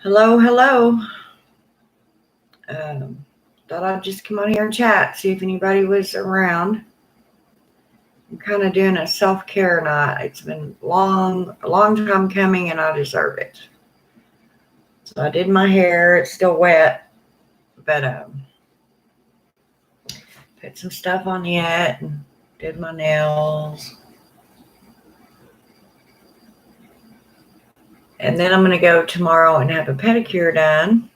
Hello, hello. Thought I'd just come on here and chat, see if anybody was around. I'm kind of doing a self-care night. It's been a long time coming, and I deserve it. So I did my hair. It's still wet, but put some stuff on yet and did my nails. And then I'm going to go tomorrow and have a pedicure done.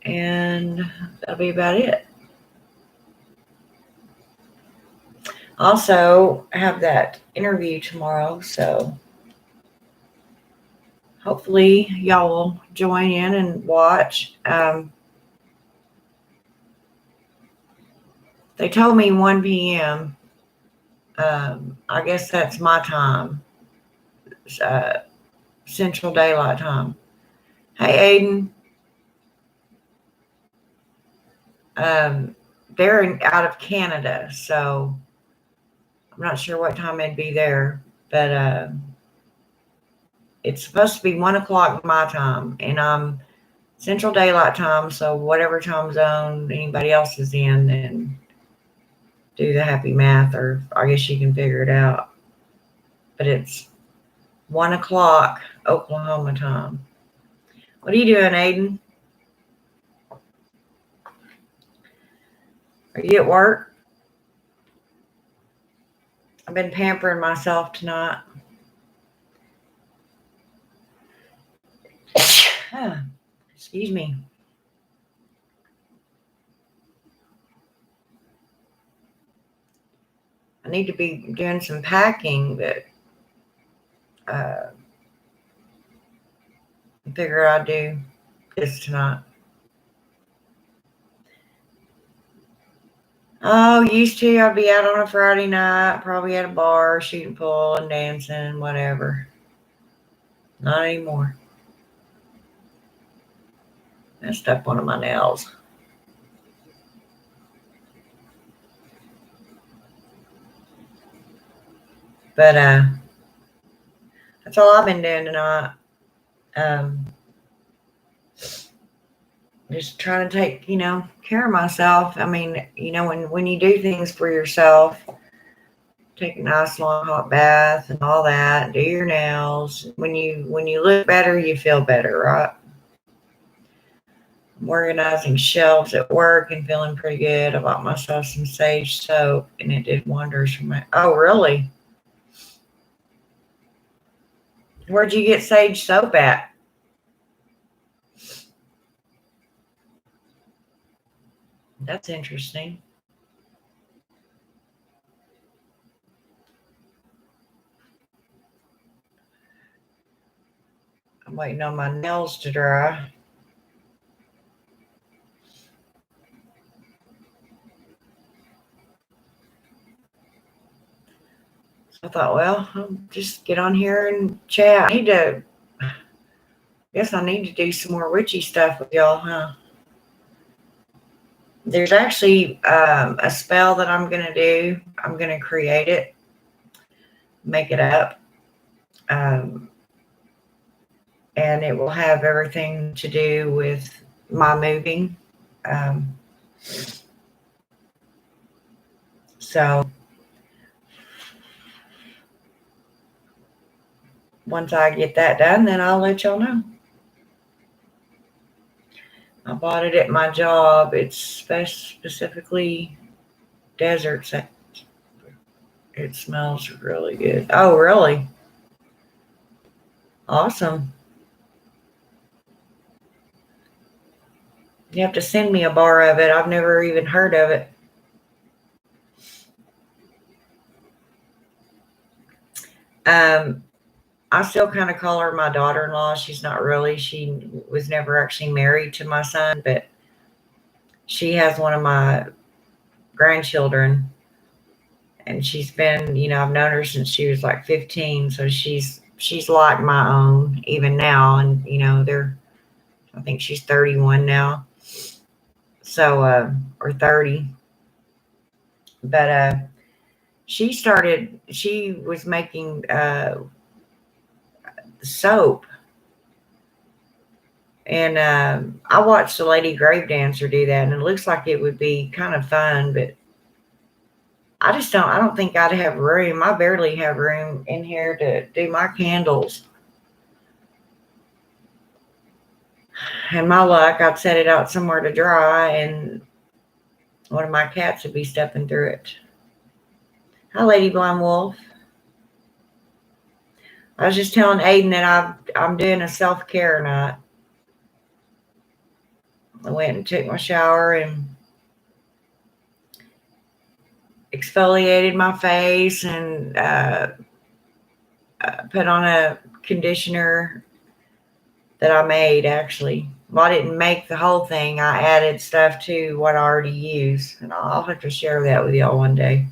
And that'll be about it. Also, I have that interview tomorrow, so hopefully y'all will join in and watch. They told me 1 p.m. I guess that's my time, Central Daylight Time. Hey, Aiden. They're out of Canada, so I'm not sure what time it'd be there, but it's supposed to be 1 o'clock my time, and I'm Central Daylight Time, so whatever time zone anybody else is in, then do the happy math, or I guess you can figure it out. But it's 1 o'clock Oklahoma time. What are you doing, Aiden? Are you at work? I've been pampering myself tonight. Excuse me. I need to be doing some packing, but I figure I'd do this tonight. Oh, used to. I'd be out on a Friday night, probably at a bar, shooting pool and dancing, whatever. Not anymore. Messed up one of my nails. But that's all I've been doing tonight. Just trying to take, care of myself. I mean, when you do things for yourself, take a nice long hot bath and all that, do your nails. When you look better, you feel better, right? I'm organizing shelves at work and feeling pretty good. I bought myself some sage soap, and it did wonders for me. Oh, really? Where'd you get sage soap at? That's interesting. I'm waiting on my nails to dry. So I thought, well, I'll just get on here and chat. I guess I need to do some more witchy stuff with y'all, huh? There's actually a spell that I'm going to do. I'm going to create it, make it up. And it will have everything to do with my moving. So once I get that done, then I'll let y'all know. I bought it at my job. It's specifically desert scent. It smells really good. Oh, really? Awesome. You have to send me a bar of it. I've never even heard of it. I still kind of call her my daughter-in-law. She's not really. She was never actually married to my son, but she has one of my grandchildren, and she's been, I've known her since she was like 15, so she's like my own even now, and I think she's 31 now, so or 30, but she was making soap And I watched a lady grave dancer do that, and it looks like it would be kind of fun, but I don't think I'd have room. I barely have room in here to do my candles. And my luck, I'd set it out somewhere to dry, and one of my cats would be stepping through it. Hi, Lady Blind Wolf. I was just telling Aiden that I'm doing a self-care night. I went and took my shower and exfoliated my face and put on a conditioner that I made, actually. Well, I didn't make the whole thing. I added stuff to what I already use, and I'll have to share that with y'all one day.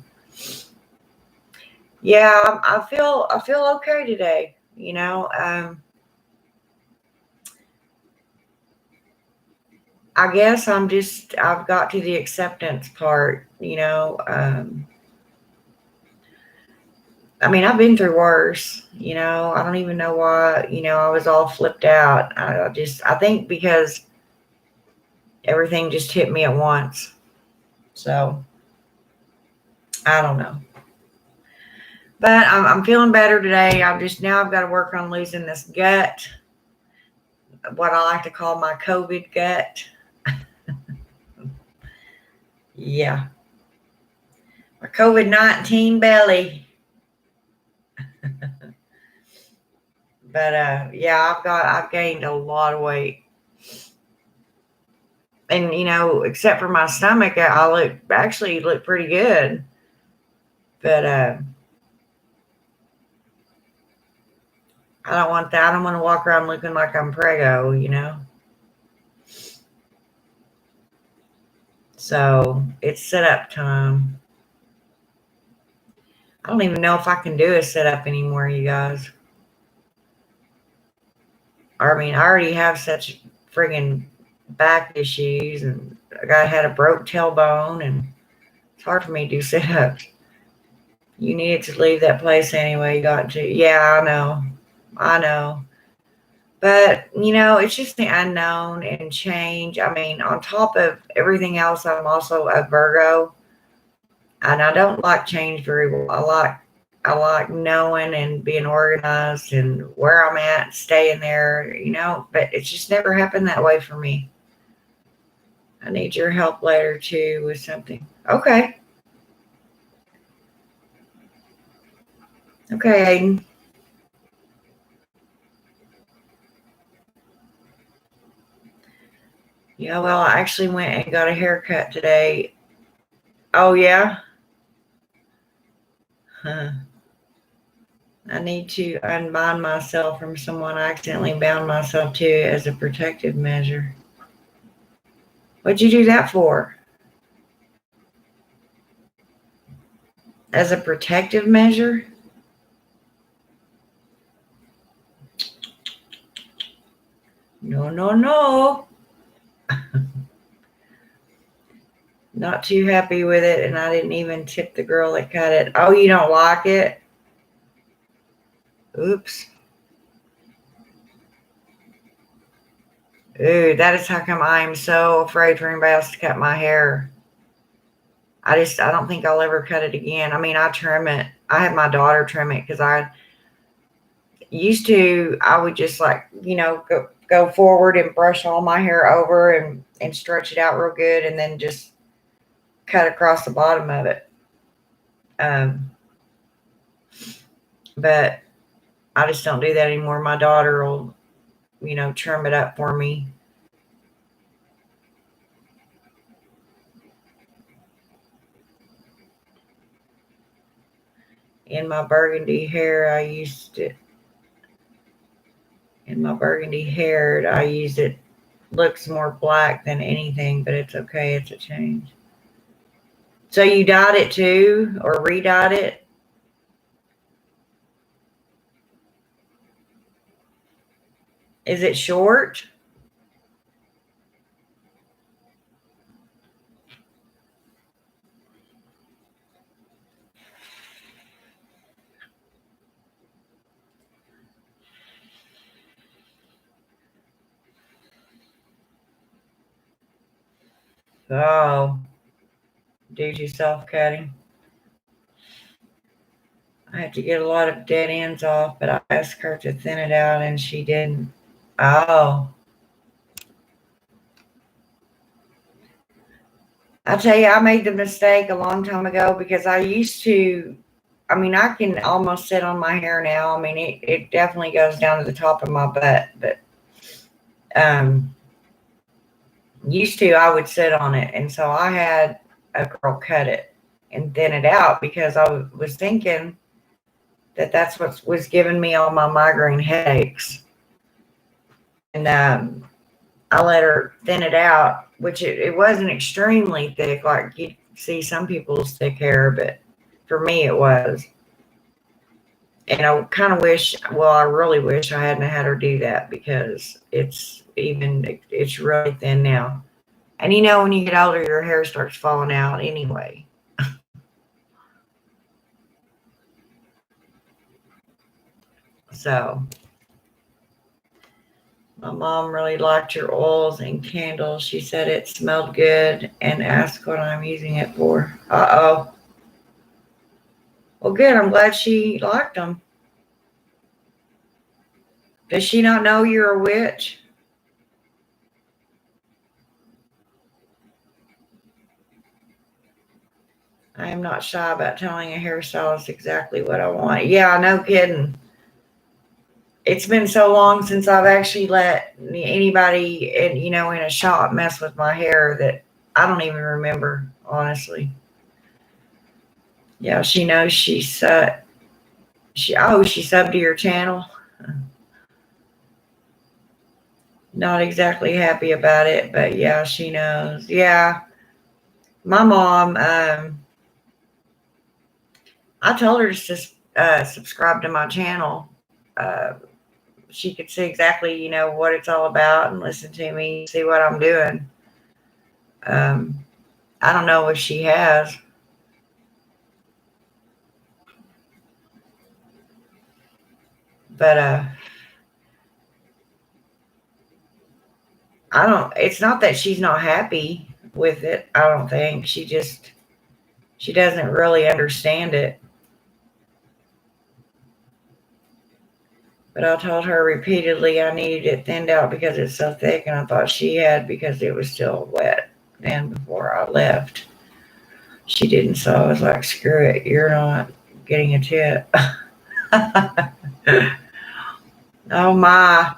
Yeah, I feel okay today. I guess I've got to the acceptance part. I mean, I've been through worse. I don't even know why. I was all flipped out. I think because everything just hit me at once. So I don't know. But I'm feeling better today. I've got to work on losing this gut, what I like to call my COVID gut. Yeah, my COVID-19 belly. But yeah, I've gained a lot of weight, and except for my stomach, I actually look pretty good. But I don't want that. I don't want to walk around looking like I'm prego. So it's set up time. I don't even know if I can do a sit up anymore, you guys. I mean, I already have such friggin' back issues, and I had a broke tailbone, and it's hard for me to do sit ups. You needed to leave that place anyway. You got to. Yeah, I know. I know. But, it's just the unknown and change. I mean, on top of everything else, I'm also a Virgo, and I don't like change very well. I like knowing and being organized and where I'm at, staying there, but it's just never happened that way for me. I need your help later too with something. Okay. Okay, Aiden. Yeah, well, I actually went and got a haircut today. Oh, yeah? Huh. I need to unbind myself from someone I accidentally bound myself to as a protective measure. What'd you do that for? As a protective measure? No, no, no. Not too happy with it, and I didn't even tip the girl that cut it. Oh, you don't like it? Oops. Ooh, that is how come I am so afraid for anybody else to cut my hair. I don't think I'll ever cut it again. I mean, I trim it. I had my daughter trim it because I would just go forward and brush all my hair over and stretch it out real good and then just cut across the bottom of it. But I just don't do that anymore. My daughter will, trim it up for me. In my burgundy hair, I used it. In my burgundy hair, I used it. Looks more black than anything, but it's okay. It's a change. So you dyed it too, or re-dyed it? Is it short? Oh, do-it-yourself cutting. I had to get a lot of dead ends off, but I asked her to thin it out, and she didn't. Oh. I tell you, I made the mistake a long time ago because I used to, I mean, I can almost sit on my hair now. I mean, it definitely goes down to the top of my butt, but um, used to, I would sit on it. And so I had a girl cut it and thin it out because I was thinking that that's what was giving me all my migraine headaches. And I let her thin it out, which it wasn't extremely thick like you see some people's thick hair, but for me it was. And I kind of wish, well, I really wish I hadn't had her do that because it's really thin now. And you know, when you get older, your hair starts falling out anyway. So my mom really liked your oils and candles. She said it smelled good and asked what I'm using it for. Uh-oh. Well, good. I'm glad she liked them. Does she not know you're a witch? I am not shy about telling a hairstylist exactly what I want. Yeah, no kidding. It's been so long since I've actually let anybody in a shop mess with my hair that I don't even remember, honestly. Yeah, she knows she subbed to your channel. Not exactly happy about it, but yeah, she knows. Yeah. My mom, I told her to subscribe to my channel. She could see exactly, what it's all about and listen to me, see what I'm doing. I don't know if she has. But it's not that she's not happy with it. I don't think. She doesn't really understand it. But I told her repeatedly I needed it thinned out because it's so thick, and I thought she had because it was still wet then before I left. She didn't, so I was like, screw it, you're not getting a tip. Oh my.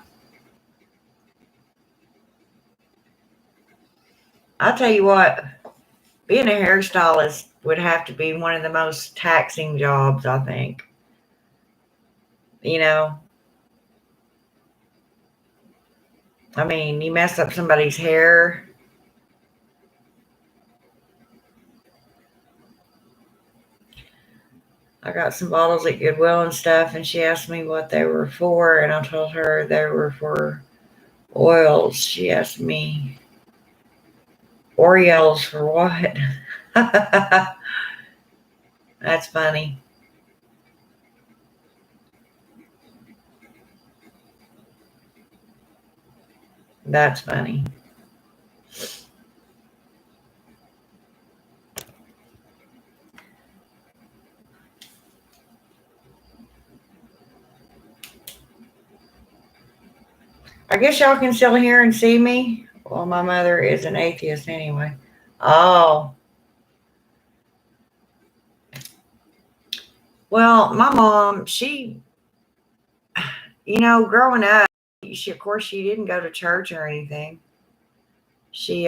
I'll tell you what, being a hairstylist would have to be one of the most taxing jobs, I think. I mean, you mess up somebody's hair. I got some bottles at Goodwill and stuff, and she asked me what they were for, and I told her they were for oils. She asked me, Oreos for what? That's funny. That's funny. I guess y'all can still hear and see me. Well, my mother is an atheist anyway. Oh. Well, my mom, growing up, of course, she didn't go to church or anything. She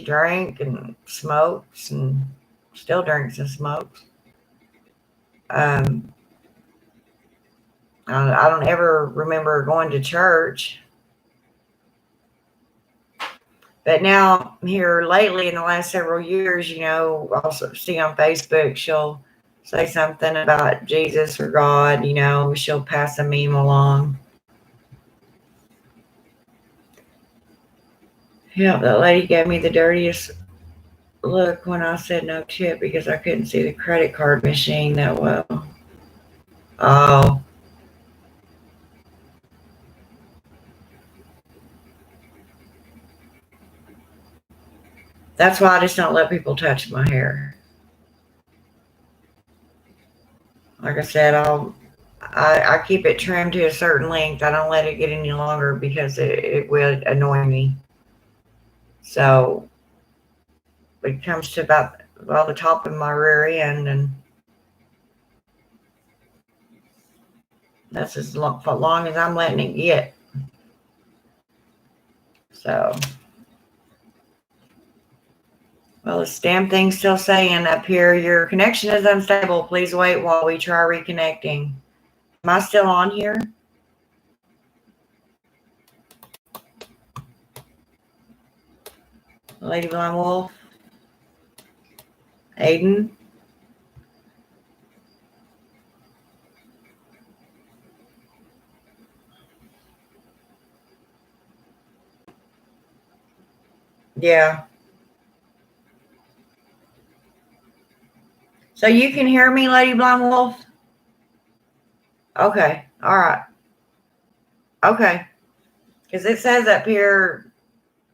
drank and smokes and still drinks and smokes. Um, I don't ever remember going to church. But now, here lately, in the last several years, also see on Facebook, she'll say something about Jesus or God, she'll pass a meme along. Yeah, that lady gave me the dirtiest look when I said no tip because I couldn't see the credit card machine that well. Oh. Oh, That's why I just don't let people touch my hair. Like I said, I keep it trimmed to a certain length. I don't let it get any longer because it would annoy me. So it comes to about, well, the top of my rear end, and that's as long as I'm letting it get. So, well, this damn thing's still saying up here, your connection is unstable. Please wait while we try reconnecting. Am I still on here? Lady Blind Wolf? Aiden? Yeah. So you can hear me, Lady Blind Wolf? Okay. All right. Okay. Because it says up here,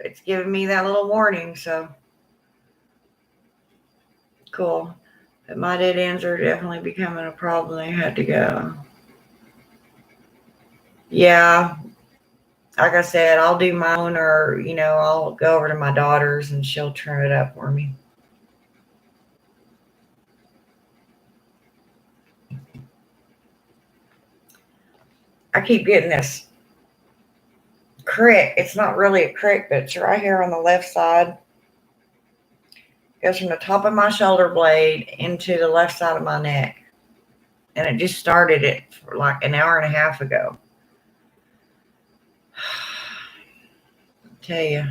it's giving me that little warning, so cool. But my dead ends are definitely becoming a problem. They had to go. Yeah. Like I said, I'll do my own, or, I'll go over to my daughter's and she'll trim it up for me. I keep getting this crick. It's not really a crick, but it's right here on the left side. It goes from the top of my shoulder blade into the left side of my neck. And it just started it for like an hour and a half ago. I tell you.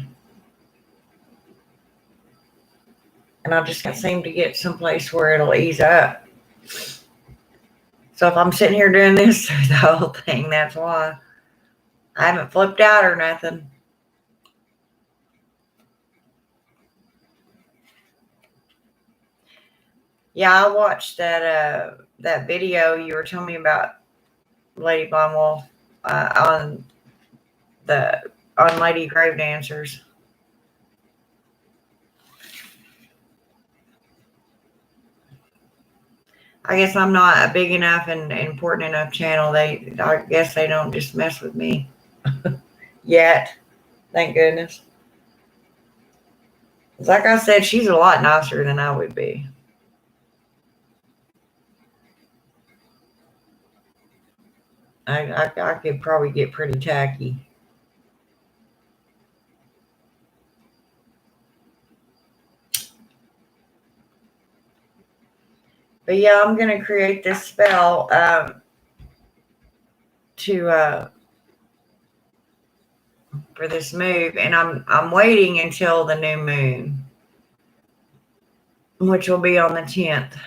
And I just can't seem to get someplace where it'll ease up. So if I'm sitting here doing this through the whole thing, that's why. I haven't flipped out or nothing. Yeah, I watched that video you were telling me about, Lady Blind Wolf, on Lady Grave Dancers. I guess I'm not a big enough and important enough channel. I guess they don't just mess with me yet. Thank goodness. Like I said, she's a lot nicer than I would be. I could probably get pretty tacky. But yeah, I'm gonna create this spell to for this move, and I'm waiting until the new moon, which will be on the 10th.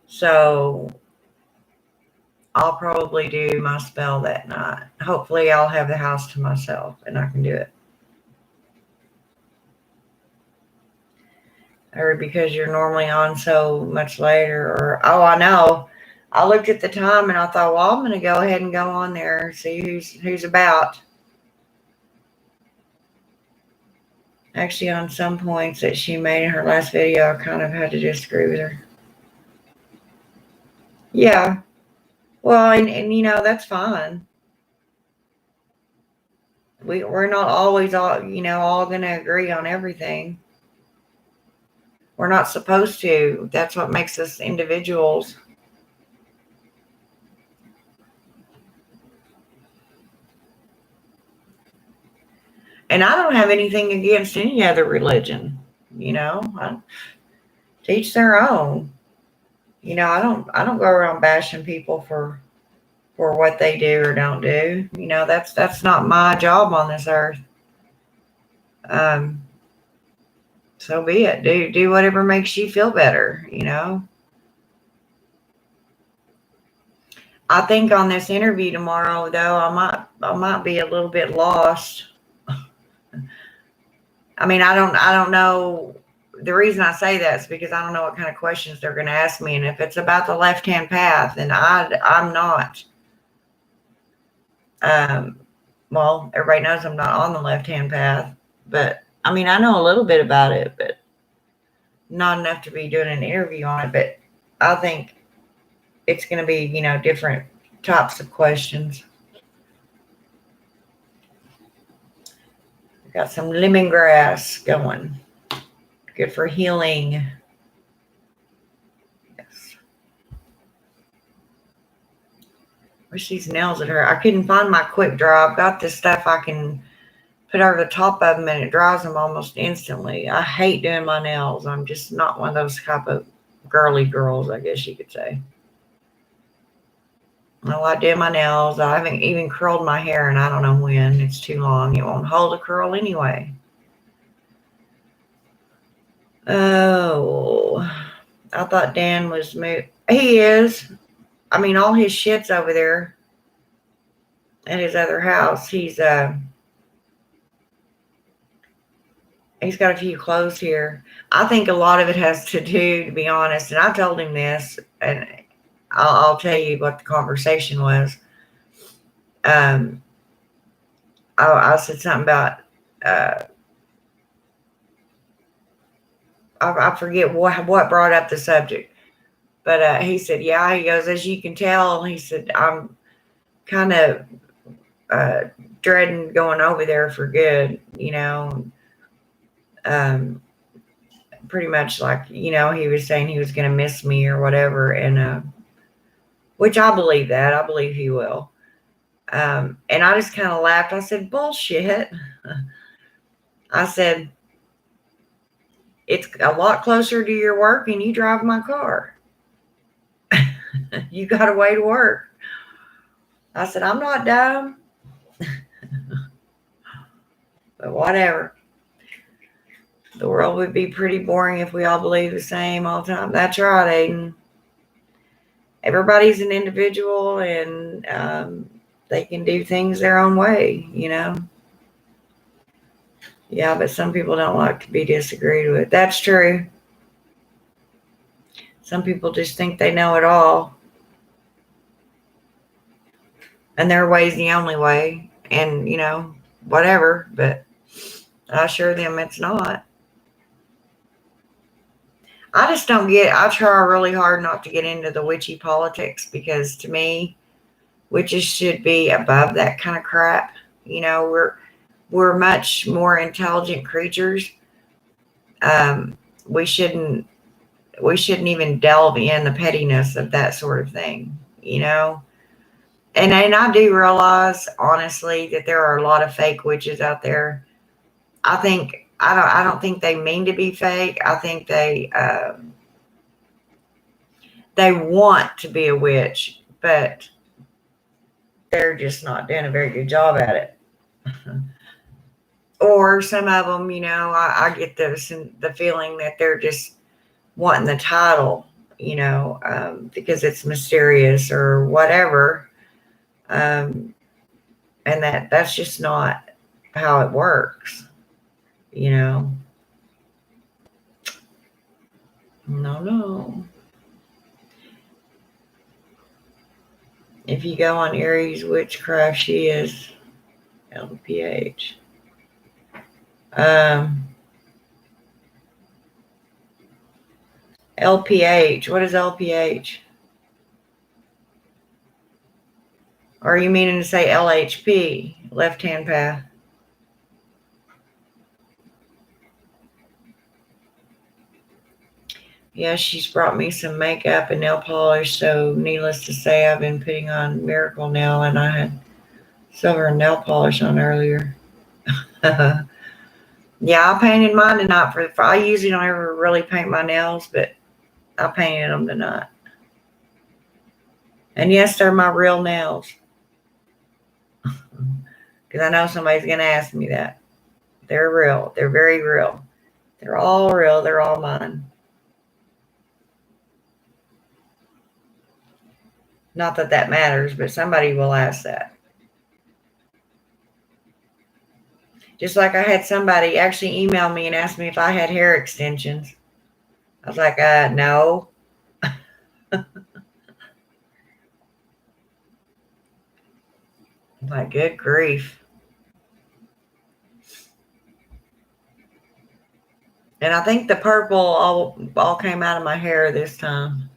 So I'll probably do my spell that night. Hopefully I'll have the house to myself and I can do it. Or because you're normally on so much later, or, oh, I know. I looked at the time and I thought, well, I'm going to go ahead and go on there and see who's about. Actually, on some points that she made in her last video, I kind of had to disagree with her. Yeah. Well, and that's fine. We're not always all going to agree on everything. We're not supposed to. That's what makes us individuals. And I don't have anything against any other religion. Teach their own. I don't go around bashing people for what they do or don't do. That's not my job on this earth. So be it. Do whatever makes you feel better. I think on this interview tomorrow, though, I might be a little bit lost. I mean, I don't know. The reason I say that is because I don't know what kind of questions they're going to ask me, and if it's about the left-hand path, then I'm not. Well, everybody knows I'm not on the left-hand path. But I mean, I know a little bit about it, but not enough to be doing an interview on it. But I think it's going to be, different types of questions. Got some lemongrass going. Good for healing. Yes. Wish these nails would hurt. I couldn't find my quick dry. I've got this stuff I can put over the top of them and it dries them almost instantly. I hate doing my nails. I'm just not one of those type of girly girls, I guess you could say. I like doing my nails. I haven't even curled my hair and I don't know when. It's too long. It won't hold a curl anyway. Oh, I thought Dan was moved. He is. I mean, all his shit's over there at his other house. He's got a few clothes here. I think a lot of it has to do, to be honest, and I told him this, and I'll tell you what the conversation was. I said something about, I forget what brought up the subject, but he said, yeah, he goes, as you can tell, he said, I'm kind of dreading going over there for good, pretty much like, he was saying he was going to miss me or whatever. And, which I believe that. I believe he will. And I just kind of laughed. I said, bullshit. I said, it's a lot closer to your work and you drive my car. You got a way to work. I said, I'm not dumb. But whatever. The world would be pretty boring if we all believed the same all the time. That's right, Aiden. Everybody's an individual and they can do things their own way, Yeah, but some people don't like to be disagreed with. That's true. Some people just think they know it all. And their way's the only way. And, whatever. But I assure them it's not. I just don't I try really hard not to get into the witchy politics because to me, witches should be above that kind of crap. We're much more intelligent creatures. We shouldn't even delve in the pettiness of that sort of thing, And I do realize, honestly, that there are a lot of fake witches out there. I don't think they mean to be fake. I think they want to be a witch, but they're just not doing a very good job at it. Or some of them, I get the feeling that they're just wanting the title, because it's mysterious or whatever. And that's just not how it works, No. If you go on Aries Witchcraft, she is LPH. LPH. What is LPH? Or are you meaning to say LHP, left-hand path? Yeah, she's brought me some makeup and nail polish, so needless to say, I've been putting on Miracle Nail, and I had silver nail polish on earlier. Yeah, I painted mine tonight. I usually don't ever really paint my nails, but I painted them tonight. And yes, they're my real nails. Because I know somebody's going to ask me that. They're real. They're very real. They're all real. They're all mine. Not that that matters, but somebody will ask that. Just like I had somebody actually email me and ask me if I had hair extensions. I was like, no. My good grief. And I think the purple all came out of my hair this time.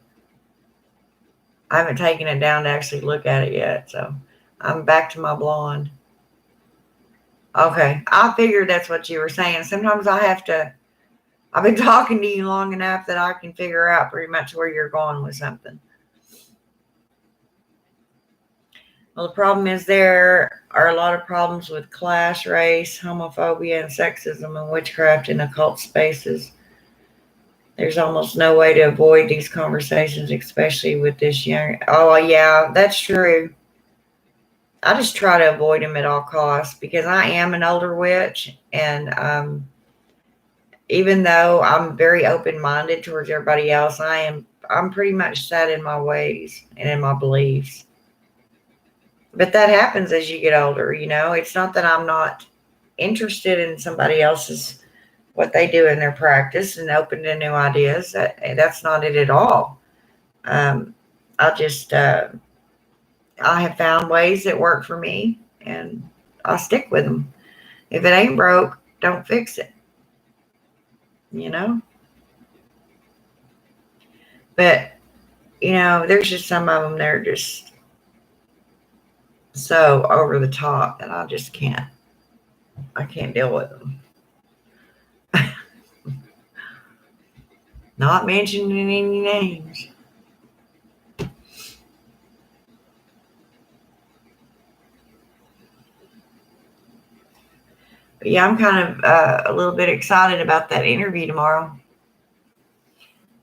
I haven't taken it down to actually look at it yet, so I'm back to my blonde. Okay, I figured that's what you were saying. Sometimes I've been talking to you long enough that I can figure out pretty much where you're going with something. Well, the problem is there are a lot of problems with class, race, homophobia, and sexism and witchcraft in occult spaces. There's almost no way to avoid these conversations, especially with this young. Oh, yeah, that's true. I just try to avoid them at all costs because I am an older witch, and even though I'm very open-minded towards everybody else, I'm pretty much set in my ways and in my beliefs. But that happens as you get older, you know. It's not that I'm not interested in somebody else's what they do in their practice and open to new ideas. That's not it at all. I just I have found ways that work for me, and I'll stick with them. If it ain't broke, don't fix it. You know. But you know, there's just some of them that are just so over the top that I just can't. I can't deal with them. Not mentioning any names. But yeah, I'm kind of a little bit excited about that interview tomorrow.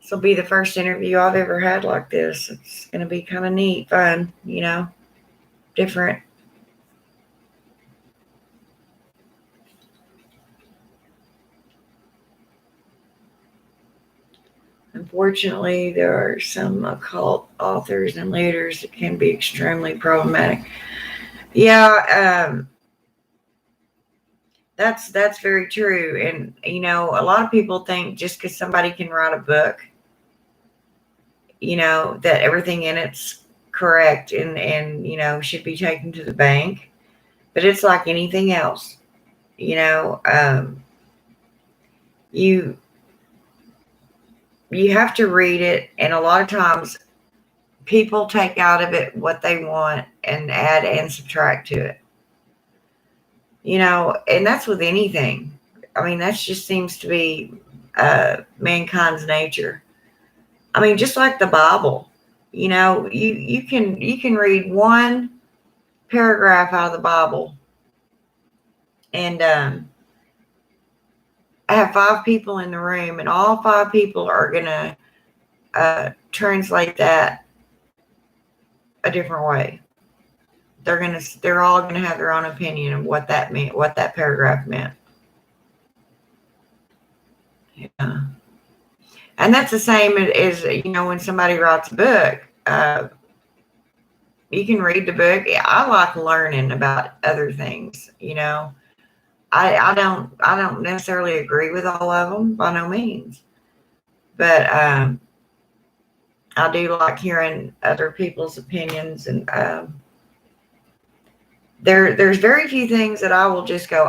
This will be the first interview I've ever had like this. It's going to be kind of neat, fun, you know, different. Unfortunately, there are some occult authors and leaders that can be extremely problematic. Yeah, that's very true. And you know, a lot of people think just because somebody can write a book, you know, that everything in it's correct and you know should be taken to the bank. But it's like anything else, you know. You you have to read it, and a lot of times people take out of it what they want and add and subtract to it. You know, and that's with anything. I mean, that just seems to be mankind's nature. I mean, just like the Bible, you know, you can read one paragraph out of the Bible, and I have 5 people in the room, and all 5 people are gonna translate that a different way. They're all gonna have their own opinion of what that meant, what that paragraph meant. Yeah. And that's the same as you know, when somebody writes a book. You can read the book. I like learning about other things. You know, I don't necessarily agree with all of them by no means, but I do like hearing other people's opinions, and there's very few things that I will just go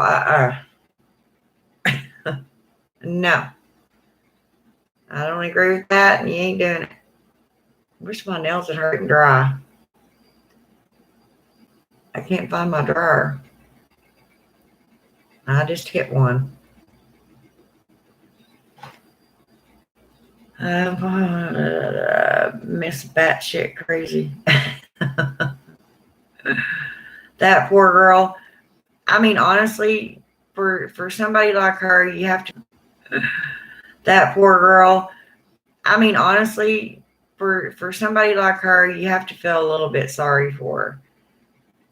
no, I don't agree with that, and you ain't doing it. I wish my nails would hurt and dry. I can't find my dryer. I just hit one. Miss batshit crazy. That poor girl. I mean, honestly, for somebody like her, you have to. That poor girl. I mean, honestly, for somebody like her, you have to feel a little bit sorry for her.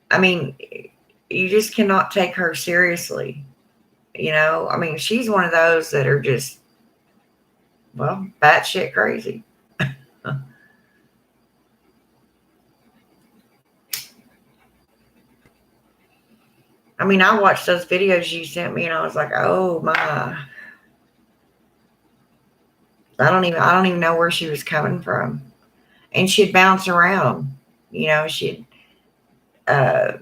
I mean, you just cannot take her seriously. You know, I mean, she's one of those that are just, well, batshit crazy. I mean, I watched those videos you sent me, and I was like, oh my. I don't even know where she was coming from. And she'd bounce around. You know, she'd uh,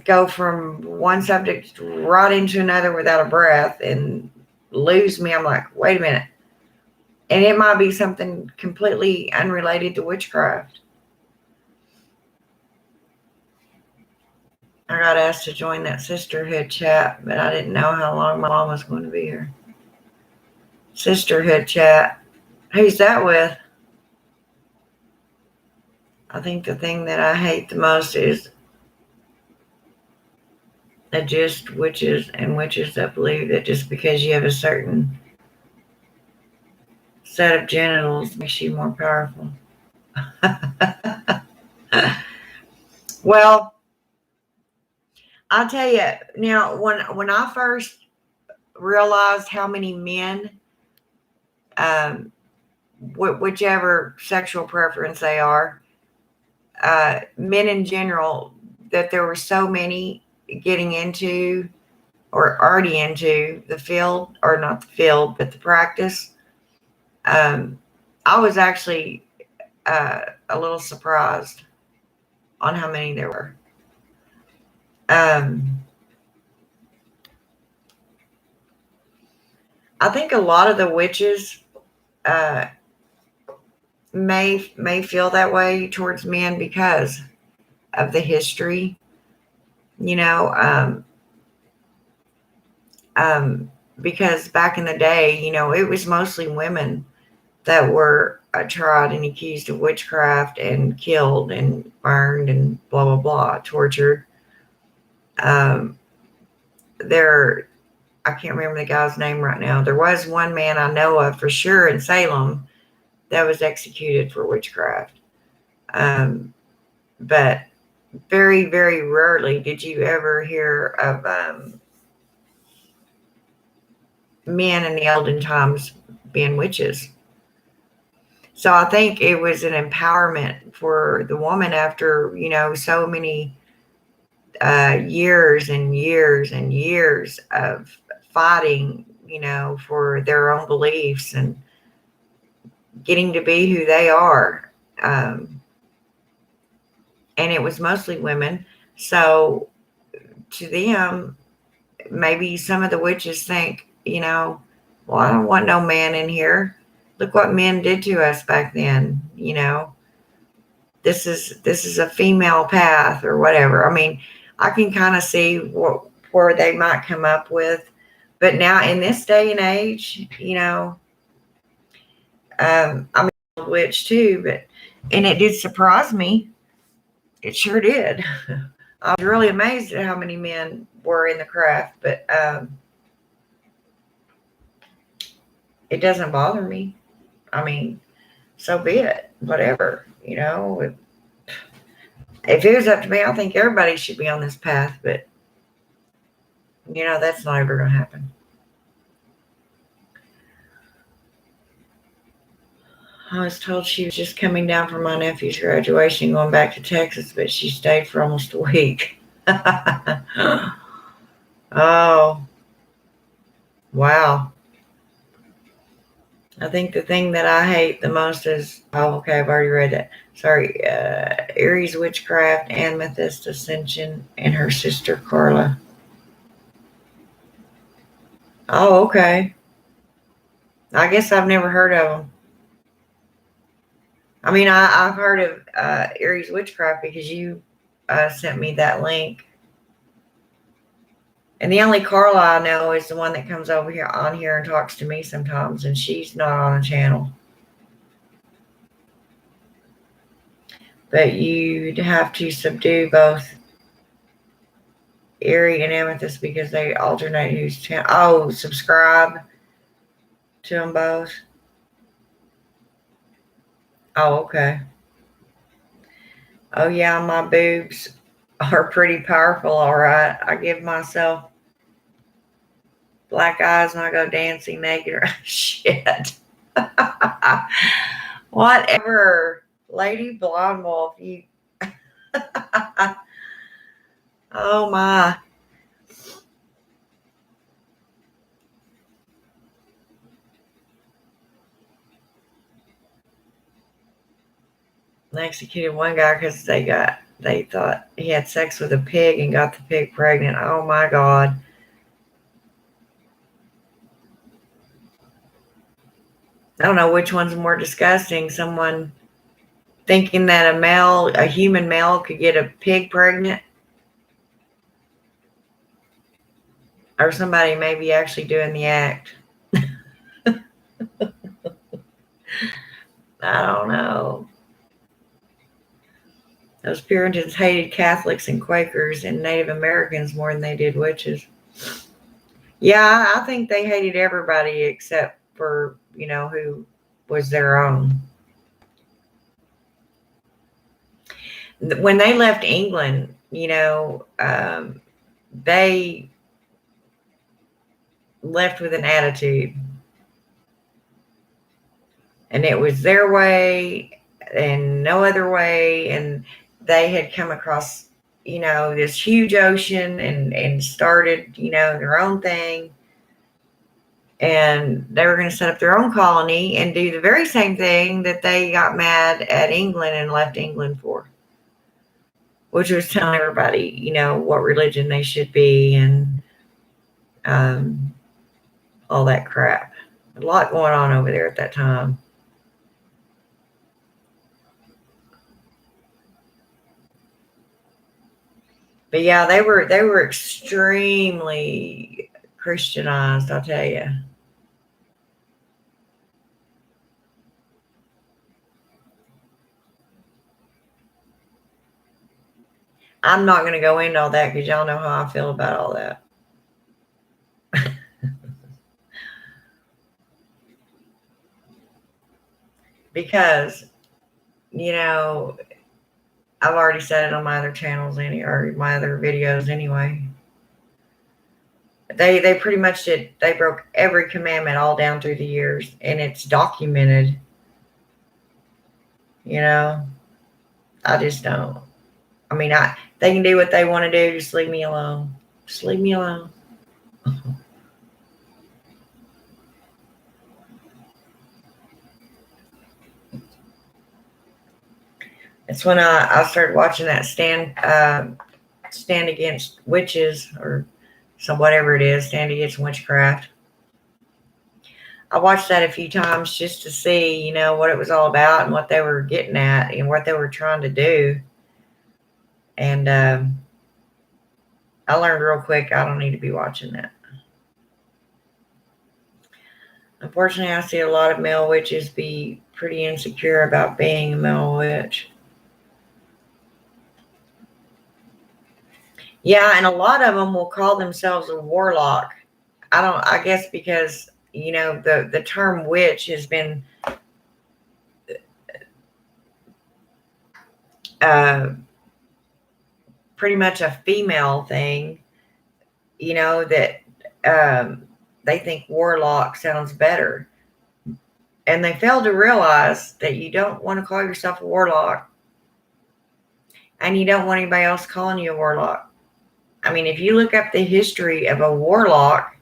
go from one subject right into another without a breath, and lose me. I'm like, wait a minute. And it might be something completely unrelated to witchcraft. I got asked to join that sisterhood chat, but I didn't know how long my mom was going to be here. Sisterhood chat. Who's that with? I think the thing that I hate the most is just witches and witches that believe that just because you have a certain set of genitals makes you more powerful. Well, I'll tell you now, when I first realized how many men, whichever sexual preference they are, men in general, that there were so many getting into or already into the field, or not the field, but the practice. I was actually a little surprised on how many there were. I think a lot of the witches may feel that way towards men because of the history, because back in the day, it was mostly women that were tried and accused of witchcraft and killed and burned and blah, blah, blah, tortured. I can't remember the guy's name right now. There was one man I know of for sure in Salem that was executed for witchcraft. But very, very rarely did you ever hear of men in the olden times being witches. So I think it was an empowerment for the woman after, so many years and years and years of fighting, for their own beliefs and getting to be who they are. And it was mostly women. So to them, maybe some of the witches think, well, I don't want no man in here. Look what men did to us back then. This is a female path or whatever. I mean, I can kind of see where they might come up with, but now in this day and age, I'm a witch too, and it did surprise me. It sure did. I was really amazed at how many men were in the craft, but it doesn't bother me. I mean, so be it. Whatever, If it was up to me, I think everybody should be on this path, but that's not ever going to happen. I was told she was just coming down from my nephew's graduation, going back to Texas, but she stayed for almost a week. Oh, wow. I think the thing that I hate the most is, okay, I've already read that. Sorry, Aries Witchcraft, Amethyst Ascension, and her sister Carla. Oh, okay. I guess I've never heard of them. I mean, I've heard of Aries Witchcraft because you sent me that link. And the only Carla I know is the one that comes over here and talks to me sometimes, and she's not on the channel. But you'd have to subdue both Erie and Amethyst because they alternate whose channel. Oh, subscribe to them both. Oh, okay. Oh, yeah, my boobs are pretty powerful, all right. I give myself black eyes when I go dancing naked. Shit. Whatever. Lady Blonde Wolf, you. Oh, my. They executed one guy because they thought he had sex with a pig and got the pig pregnant. Oh, my God. I don't know which one's more disgusting. Someone thinking that a human male could get a pig pregnant, or somebody maybe actually doing the act. I don't know. Those Puritans hated Catholics and Quakers and Native Americans more than they did witches. Yeah, I think they hated everybody except for, who was their own. When they left England, they left with an attitude. And it was their way and no other way. And they had come across, this huge ocean and started, their own thing. And they were going to set up their own colony and do the very same thing that they got mad at England and left England for, which was telling everybody, what religion they should be and all that crap. A lot going on over there at that time. But yeah, they were extremely Christianized, I'll tell you. I'm not going to go into all that because y'all know how I feel about all that. Because, I've already said it on my other channels or my other videos anyway. They pretty much did. They broke every commandment all down through the years, and it's documented. I just don't. I mean, they can do what they want to do. Just leave me alone. Just leave me alone. It's when I started watching that stand against witches or whatever it is, stand against witchcraft. I watched that a few times just to see, what it was all about and what they were getting at and what they were trying to do. And I learned real quick I don't need to be watching that. Unfortunately, I see a lot of male witches be pretty insecure about being a male witch. Yeah, and a lot of them will call themselves a warlock. I guess because, the term witch has been pretty much a female thing, that they think warlock sounds better. And they fail to realize that you don't want to call yourself a warlock. And you don't want anybody else calling you a warlock. I mean, if you look up the history of a warlock,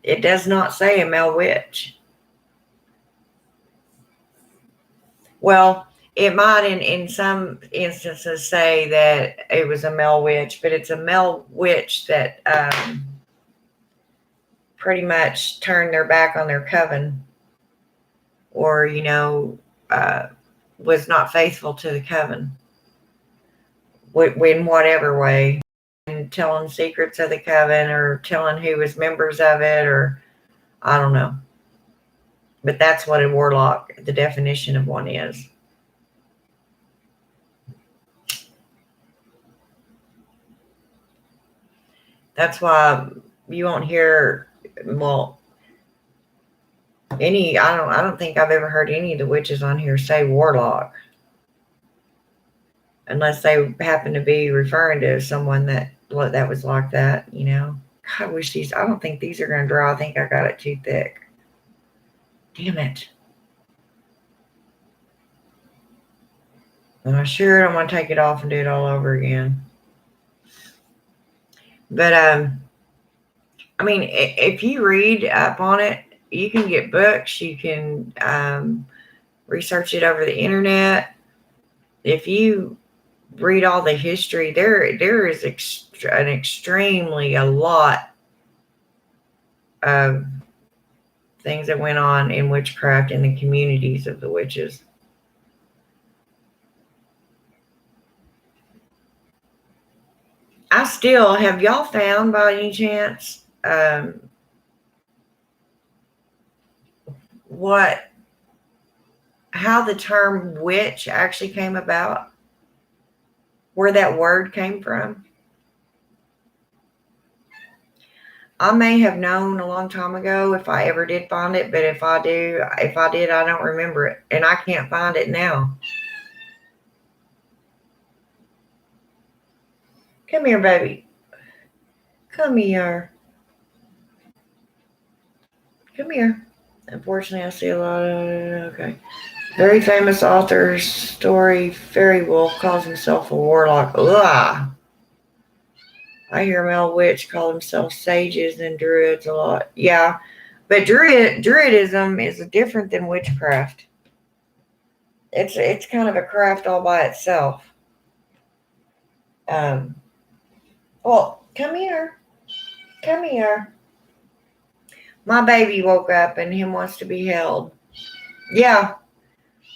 it does not say a male witch. Well, it might in some instances say that it was a male witch, but it's a male witch that pretty much turned their back on their coven or, was not faithful to the coven in whatever way. And telling secrets of the coven or telling who was members of it or I don't know. But that's what a warlock, the definition of one is. That's why you won't hear, well, I don't think I've ever heard any of the witches on here say warlock. Unless they happen to be referring to someone that was like that, God, I wish I don't think these are going to dry. I think I got it too thick. Damn it. And I sure don't want to take it off and do it all over again. But, I mean, if you read up on it, you can get books. You can research it over the internet. If you read all the history, there is extremely a lot of things that went on in witchcraft in the communities of the witches. I still, have y'all found by any chance how the term witch actually came about? Where that word came from? I may have known a long time ago if I ever did find it, but if I did, I don't remember it, and I can't find it now. Come here, baby. Come here. Come here. Unfortunately, I see a lot of, okay. Very famous author's story, Fairy Wolf calls himself a warlock. Ugh. I hear male witch call themselves sages and druids a lot. Yeah, but druidism is different than witchcraft. It's kind of a craft all by itself. Well, come here. Come here. My baby woke up and him wants to be held. Yeah,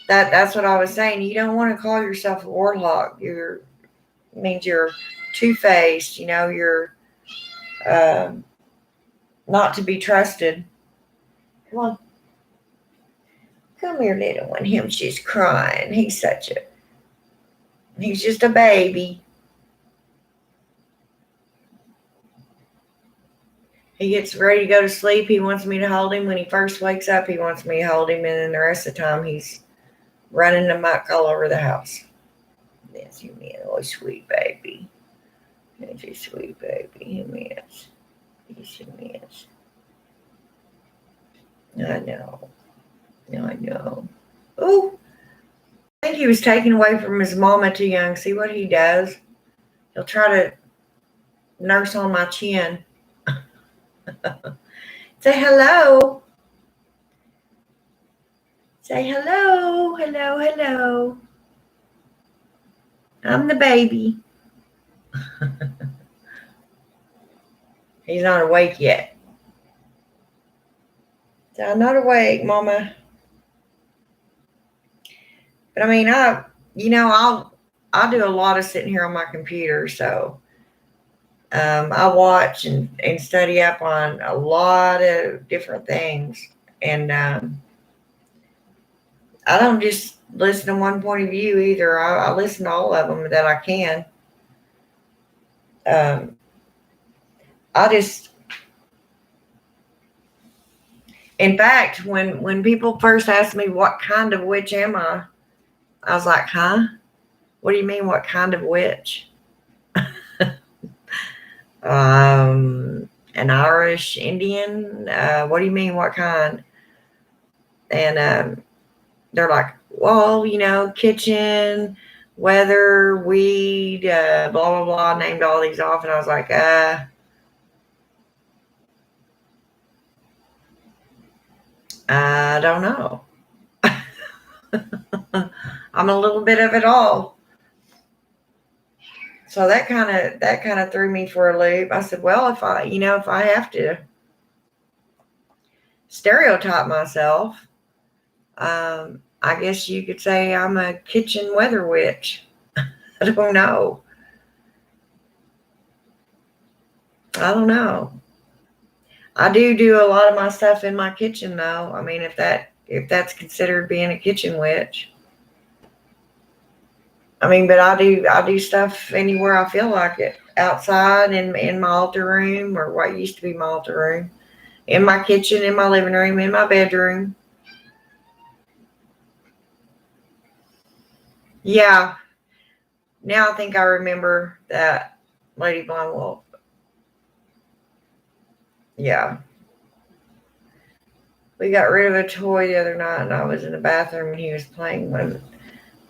that's what I was saying. You don't want to call yourself a warlock. Means you're two-faced. You're not to be trusted. Come on. Come here, little one. She's crying. He's just a baby. He gets ready to go to sleep. He wants me to hold him. When he first wakes up, he wants me to hold him. And then the rest of the time, he's running amok all over the house. Yes, you mean, oh, sweet baby. That's a sweet baby. He is. Yes, he is. I know. Ooh. I think he was taken away from his mama too young. See what he does? He'll try to nurse on my chin. Say hello. Say hello. Hello. I'm the baby. He's not awake yet. So I'm not awake, Mama. But I mean, I'll do a lot of sitting here on my computer, so I watch and study up on a lot of different things, and I don't just listen to one point of view either. I listen to all of them that I can. In fact, when people first asked me what kind of witch am I was like, huh? What do you mean, what kind of witch? An Irish Indian? What do you mean, what kind? And they're like, well, kitchen, weather, weed, blah, blah, blah. I named all these off, and I was like, I don't know. I'm a little bit of it all. So that kind of threw me for a loop. I said, well, if I have to stereotype myself, I guess you could say I'm a kitchen weather witch. I don't know. I do a lot of my stuff in my kitchen, though. I mean, if that's considered being a kitchen witch. I mean, but I do stuff anywhere I feel like it. Outside, in my altar room, or what used to be my altar room, in my kitchen, in my living room, in my bedroom. Yeah. Now I think I remember that Lady Blind Wolf. Yeah. We got rid of a toy the other night, and I was in the bathroom, and he was playing when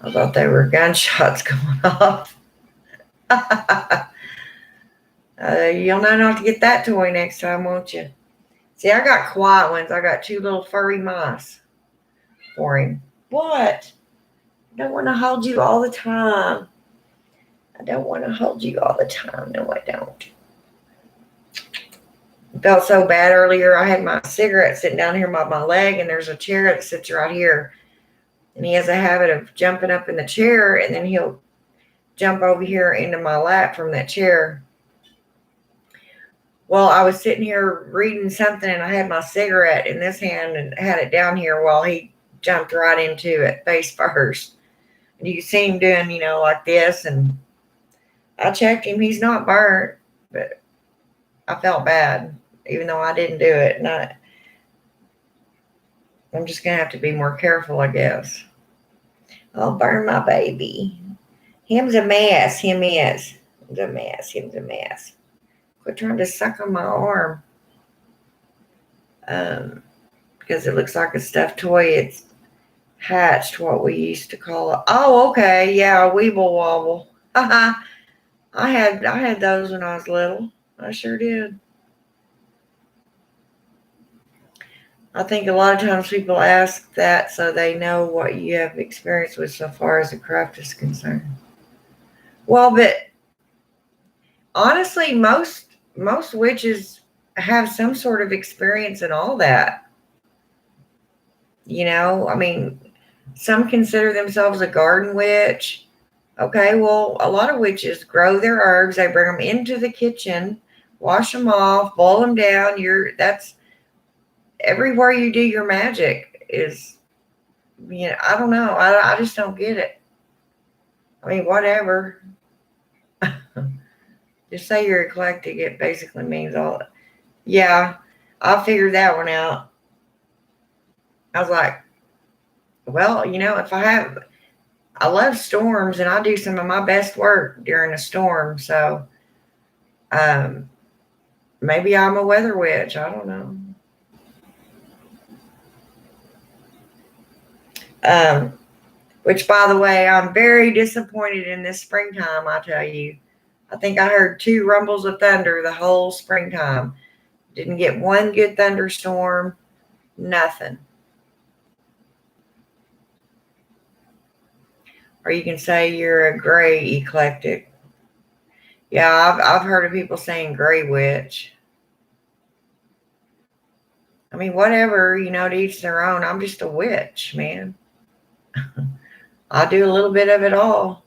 I thought they were gunshots going off. You'll know not to get that toy next time, won't you? See, I got quiet ones. I got 2 little furry mice for him. What? I don't want to hold you all the time. No, I don't. Felt so bad earlier. I had my cigarette sitting down here by my leg, and there's a chair that sits right here. And he has a habit of jumping up in the chair, and then he'll jump over here into my lap from that chair. Well, I was sitting here reading something, and I had my cigarette in this hand and had it down here while he jumped right into it face first. And you can see him doing, like this. And I checked him. He's not burnt, but I felt bad, even though I didn't do it. And I'm just going to have to be more careful, I guess. I'll burn my baby. Him's a mess. Him is. Him's a mess. Him's a mess. Quit trying to suck on my arm. Because it looks like a stuffed toy. It's hatched, what we used to call it. Oh, okay. Yeah, a weeble wobble. I had those when I was little. I sure did. I think a lot of times people ask that so they know what you have experienced with so far as the craft is concerned. Well, but honestly, most witches have some sort of experience in all that. I mean, some consider themselves a garden witch. Okay, well, a lot of witches grow their herbs. They bring them into the kitchen, wash them off, boil them down. That's everywhere you do your magic is, I don't know. I just don't get it. I mean, whatever. Just say you're eclectic. It basically means all. Yeah, I figured that one out. I was like, well, if I love storms and I do some of my best work during a storm. So, maybe I'm a weather witch. I don't know. Which, by the way, I'm very disappointed in this springtime, I tell you. I think I heard 2 rumbles of thunder the whole springtime. Didn't get one good thunderstorm, nothing. Or you can say you're a gray eclectic. Yeah, I've heard of people saying gray witch. I mean, whatever, to each their own. I'm just a witch, man. I do a little bit of it all.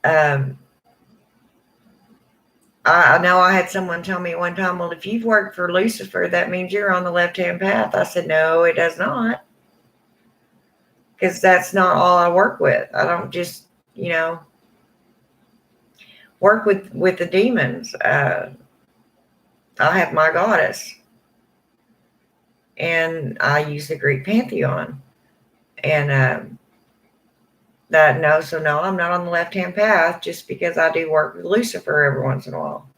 I know I had someone tell me one time, well, if you've worked for Lucifer, that means you're on the left-hand path. I said, no, it does not. Because that's not all I work with. I don't just, work with the demons. I have my goddess. And I use the Greek pantheon. And no, I'm not on the left-hand path just because I do work with Lucifer every once in a while.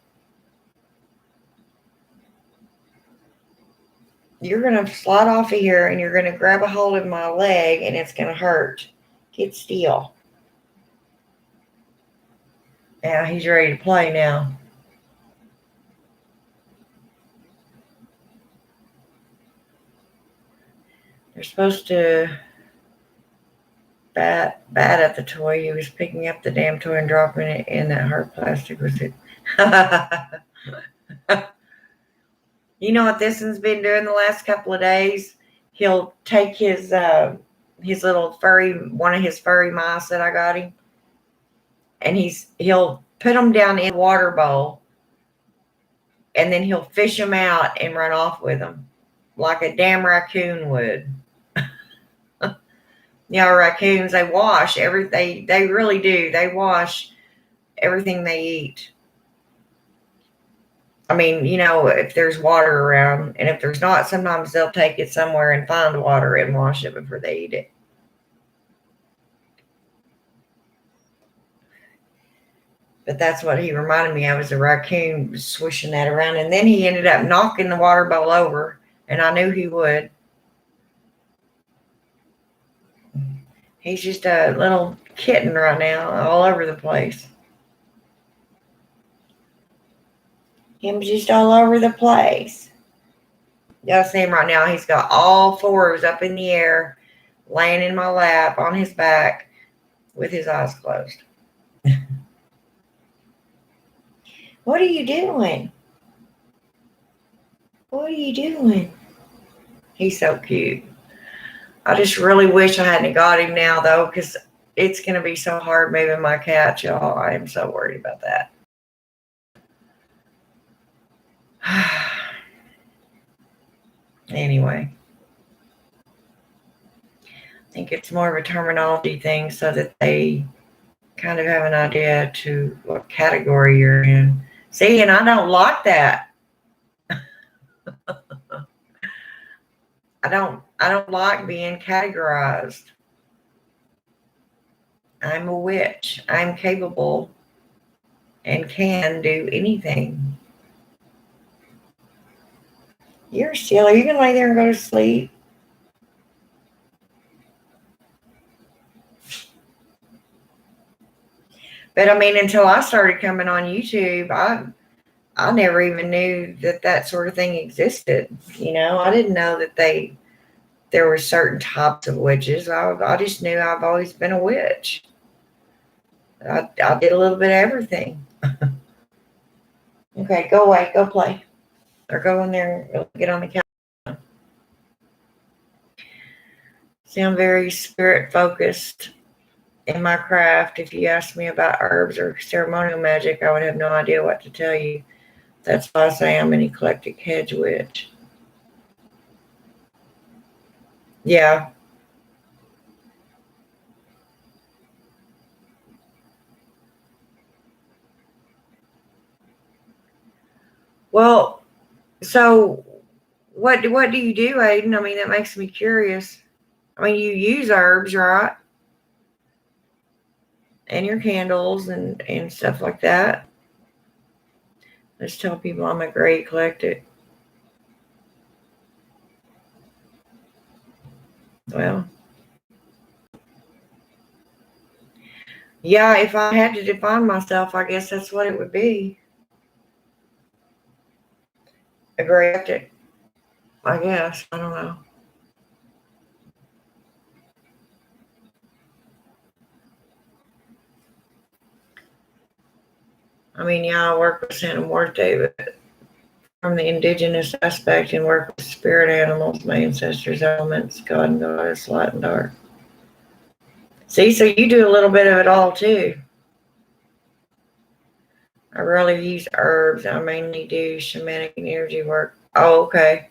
You're going to slide off of here and you're going to grab a hold of my leg and it's going to hurt. Get still. Yeah, he's ready to play now. You're supposed to bat at the toy. He was picking up the damn toy and dropping it in that hard plastic. Was it? You know what this one's been doing the last couple of days? He'll take his little furry, one of his furry mice that I got him, and he'll put them down in a water bowl, and then he'll fish them out and run off with them like a damn raccoon would. Raccoons, they wash everything. They really do. They wash everything they eat. I mean, if there's water around, and if there's not, sometimes they'll take it somewhere and find water and wash it before they eat it. But that's what he reminded me of, was a raccoon swishing that around. And then he ended up knocking the water bowl over, and I knew he would. He's just a little kitten right now, all over the place. Him just all over the place. Y'all see him right now. He's got all 4s up in the air, laying in my lap on his back with his eyes closed. What are you doing? What are you doing? He's so cute. I just really wish I hadn't got him now, though, because it's going to be so hard moving my cat, y'all. I am so worried about that. Anyway, I think it's more of a terminology thing so that they kind of have an idea to what category you're in. See, and I don't like that. I don't like being categorized. I'm a witch. I'm capable and can do anything. You're silly. Are you gonna lay there and go to sleep? But I mean, until I started coming on YouTube, I never even knew that that sort of thing existed. You know, I didn't know that there were certain types of witches. I just knew I've always been a witch. I did a little bit of everything. Okay, go away, go play, or go in there and get on the couch. See, I'm very spirit focused in my craft. If you asked me about herbs or ceremonial magic, I would have no idea what to tell you. That's why I say I'm an eclectic hedge witch. Yeah. Well, so what do you do, Aiden? I mean, that makes me curious. I mean, you use herbs, right? And your candles and stuff like that. Let's tell people I'm a great eclectic. Well, yeah, if I had to define myself, I guess that's what it would be. A great eclectic, I guess. I don't know. I mean, yeah, I work with Santa Muerte, but from the indigenous aspect and work with spirit animals, my ancestors, elements, God and goddess, light and dark. See, so you do a little bit of it all too. I rarely use herbs. I mainly do shamanic and energy work. Oh, okay.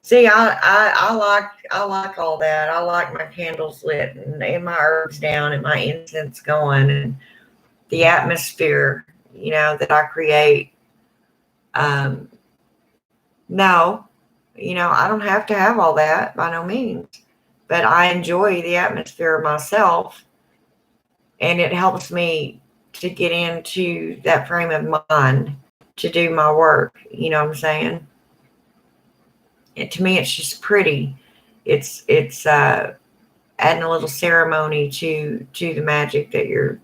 See, I like all that. I like my candles lit and my herbs down and my incense going and the atmosphere, that I create. Um, no, I don't have to have all that by no means, but I enjoy the atmosphere myself, and it helps me to get into that frame of mind to do my work. You know what I'm saying? To me, it's just pretty. It's adding a little ceremony to the magic that you're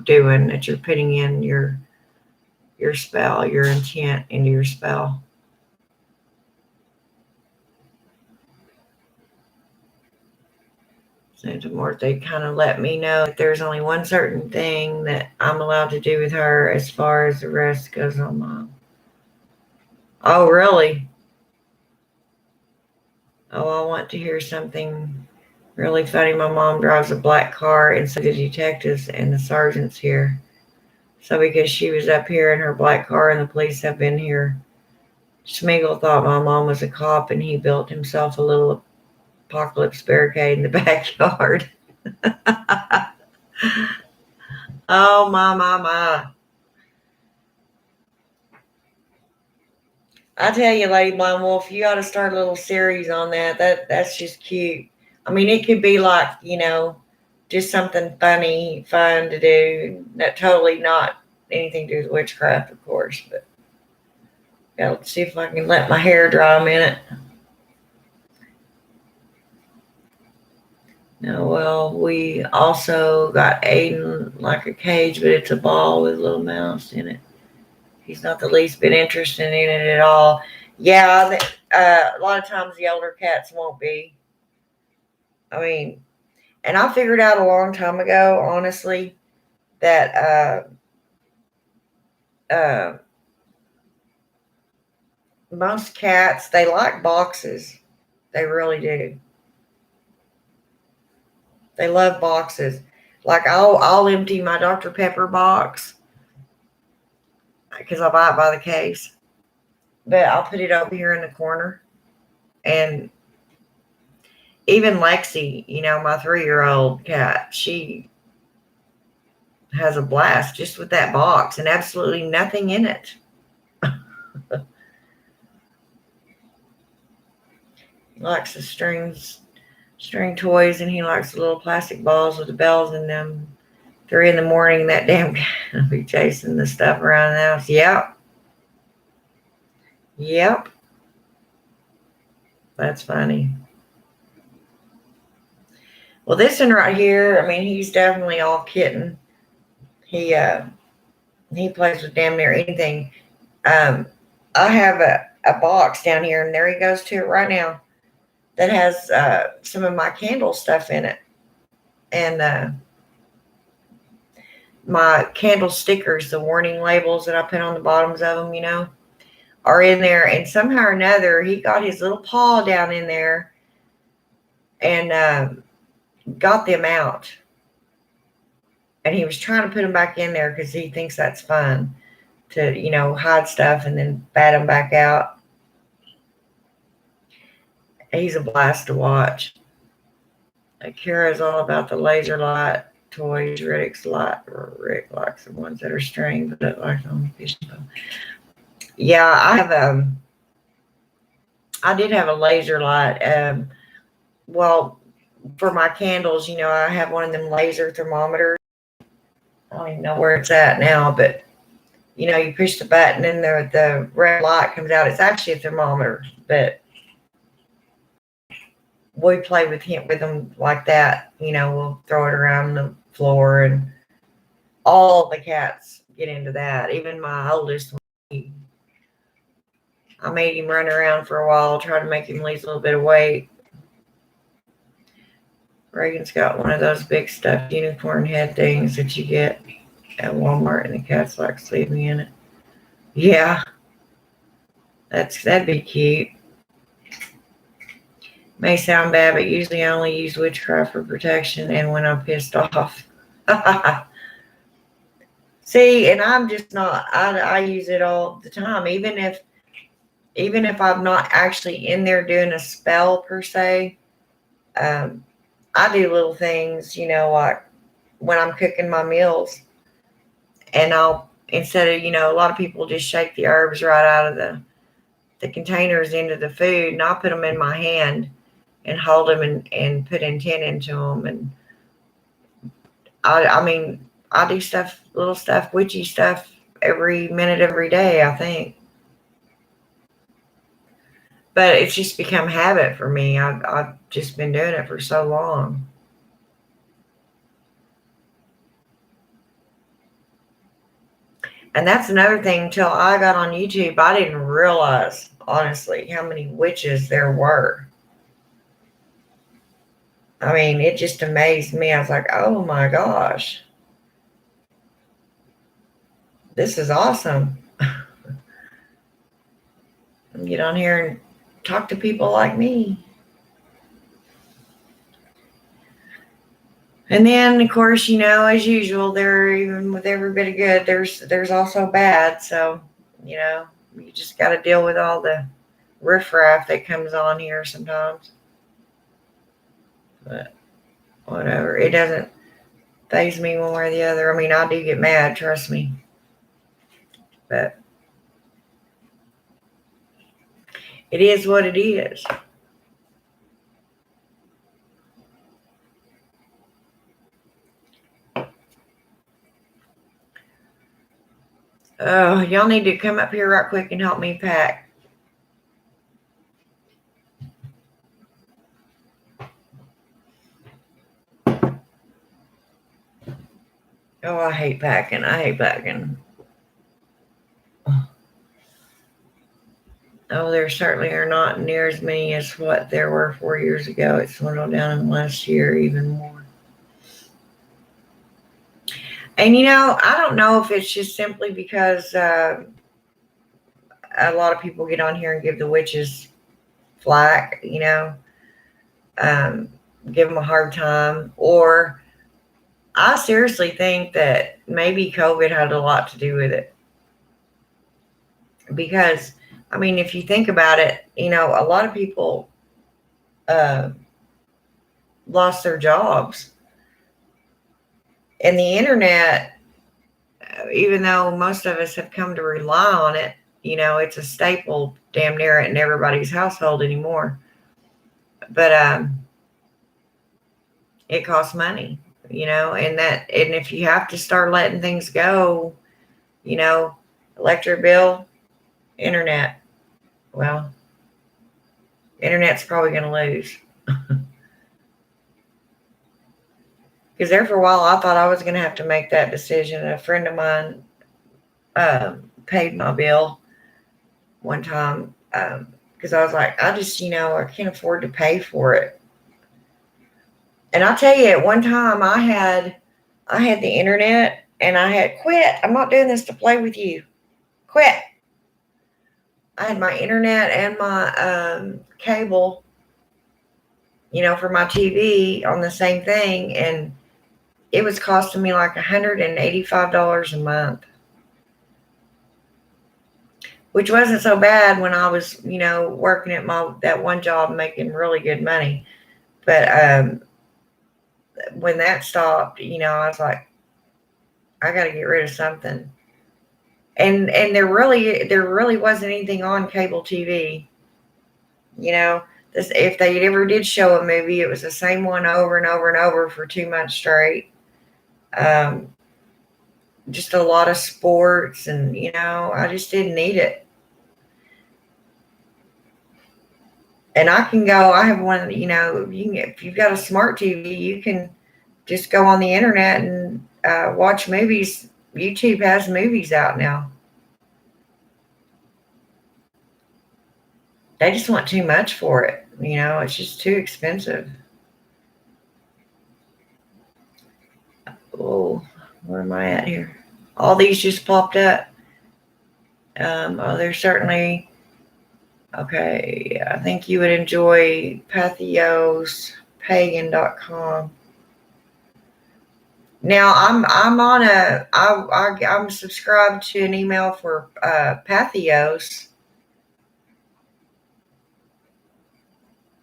doing, that you're putting in your spell, your intent into your spell. Santa Muerte kind of let me know that there's only one certain thing that I'm allowed to do with her, as far as the rest goes on mine. Oh, really? Oh, I want to hear something really funny. My mom drives a black car, and so do the detectives and the sergeants here. So because she was up here in her black car and the police have been here, Schmigel thought my mom was a cop, and he built himself a little apocalypse barricade in the backyard. Oh, my. I tell you, Lady Blind Wolf, you ought to start a little series on that. That's just cute. I mean, it could be like, just something funny, fun to do. That totally not anything to do with witchcraft, of course. But yeah, let's see if I can let my hair dry a minute. No, well, we also got Aiden like a cage, but it's a ball with a little mouse in it. He's not the least bit interested in it at all. Yeah, a lot of times the older cats won't be. I mean, and I figured out a long time ago, honestly, that most cats, they like boxes. They really do. They love boxes. Like I'll empty my Dr. Pepper box because I buy it by the case. But I'll put it over here in the corner. And even Lexi, my 3-year-old cat, she has a blast just with that box and absolutely nothing in it. He likes the string toys, and he likes the little plastic balls with the bells in them. 3 in the morning, that damn cat will be chasing the stuff around the house. Yep. Yep. That's funny. Well, this one right here, I mean, he's definitely all kitten. He plays with damn near anything. I have a box down here, and there he goes to it right now, that has some of my candle stuff in it. And my candle stickers, the warning labels that I put on the bottoms of them, are in there. And somehow or another, he got his little paw down in there and got them out. And he was trying to put them back in there because he thinks that's fun to, hide stuff and then bat them back out. He's a blast to watch. Kara's all about the laser light toys. Rick likes the ones that are string, but it likes on the fishing boat. Yeah, I did have a laser light. Well, for my candles, I have one of them laser thermometers. I don't even know where it's at now, but you push the button and the red light comes out. It's actually a thermometer, but we play with them like that. We'll throw it around the floor, and all the cats get into that. Even my oldest one, I made him run around for a while, try to make him lose a little bit of weight. Reagan's got one of those big stuffed unicorn head things that you get at Walmart, and the cat's like sleeping in it. Yeah, that'd be cute. May sound bad, but usually I only use witchcraft for protection and when I'm pissed off. See, and I'm just not. I use it all the time, even if I'm not actually in there doing a spell per se. I do little things, like when I'm cooking my meals, and I'll, instead of, a lot of people just shake the herbs right out of the containers into the food, and I'll put them in my hand and hold them and put intent into them. And I mean, I do little stuff, witchy stuff every minute, every day, I think. But it's just become habit for me. I've just been doing it for so long. And that's another thing, until I got on YouTube, I didn't realize, honestly, how many witches there were. I mean, it just amazed me. I was like, oh my gosh, this is awesome. Get on here and talk to people like me. And then, of course, as usual, even with every bit of good, there's also bad. So, you just got to deal with all the riffraff that comes on here sometimes. But whatever, it doesn't faze me one way or the other. I mean, I do get mad, trust me. But it is what it is. Oh, y'all need to come up here right quick and help me pack. Oh, I hate packing. Oh, there certainly are not near as many as what there were 4 years ago. It's dwindled down in the last year even more. And I don't know if it's just simply because a lot of people get on here and give the witches flack, um, give them a hard time. Or I seriously think that maybe COVID had a lot to do with it. Because, I mean, if you think about it, a lot of people uh, lost their jobs. And the internet, even though most of us have come to rely on it, it's a staple damn near in everybody's household anymore. But it costs money, and if you have to start letting things go, electric bill, internet, well, internet's probably going to lose. Because there for a while, I thought I was going to have to make that decision. A friend of mine paid my bill one time because I was like, I just, I can't afford to pay for it. And I'll tell you, at one time I had the internet and I had quit. I'm not doing this to play with you. Quit. I had my internet and my cable, for my TV on the same thing. And it was costing me like $185 a month, which wasn't so bad when I was, working at that one job making really good money. But when that stopped, I was like, I got to get rid of something. And there really wasn't anything on cable TV. If they ever did show a movie, it was the same one over and over and over for 2 months straight. Just a lot of sports, and I just didn't need it. And I have one, if you've got a smart TV, you can just go on the internet and watch movies. YouTube has movies out now. They just want too much for it. It's just too expensive. Oh, where am I at here? All these just popped up. They're certainly... Okay, I think you would enjoy patheospagan.com. Now I'm subscribed to an email for Patheos.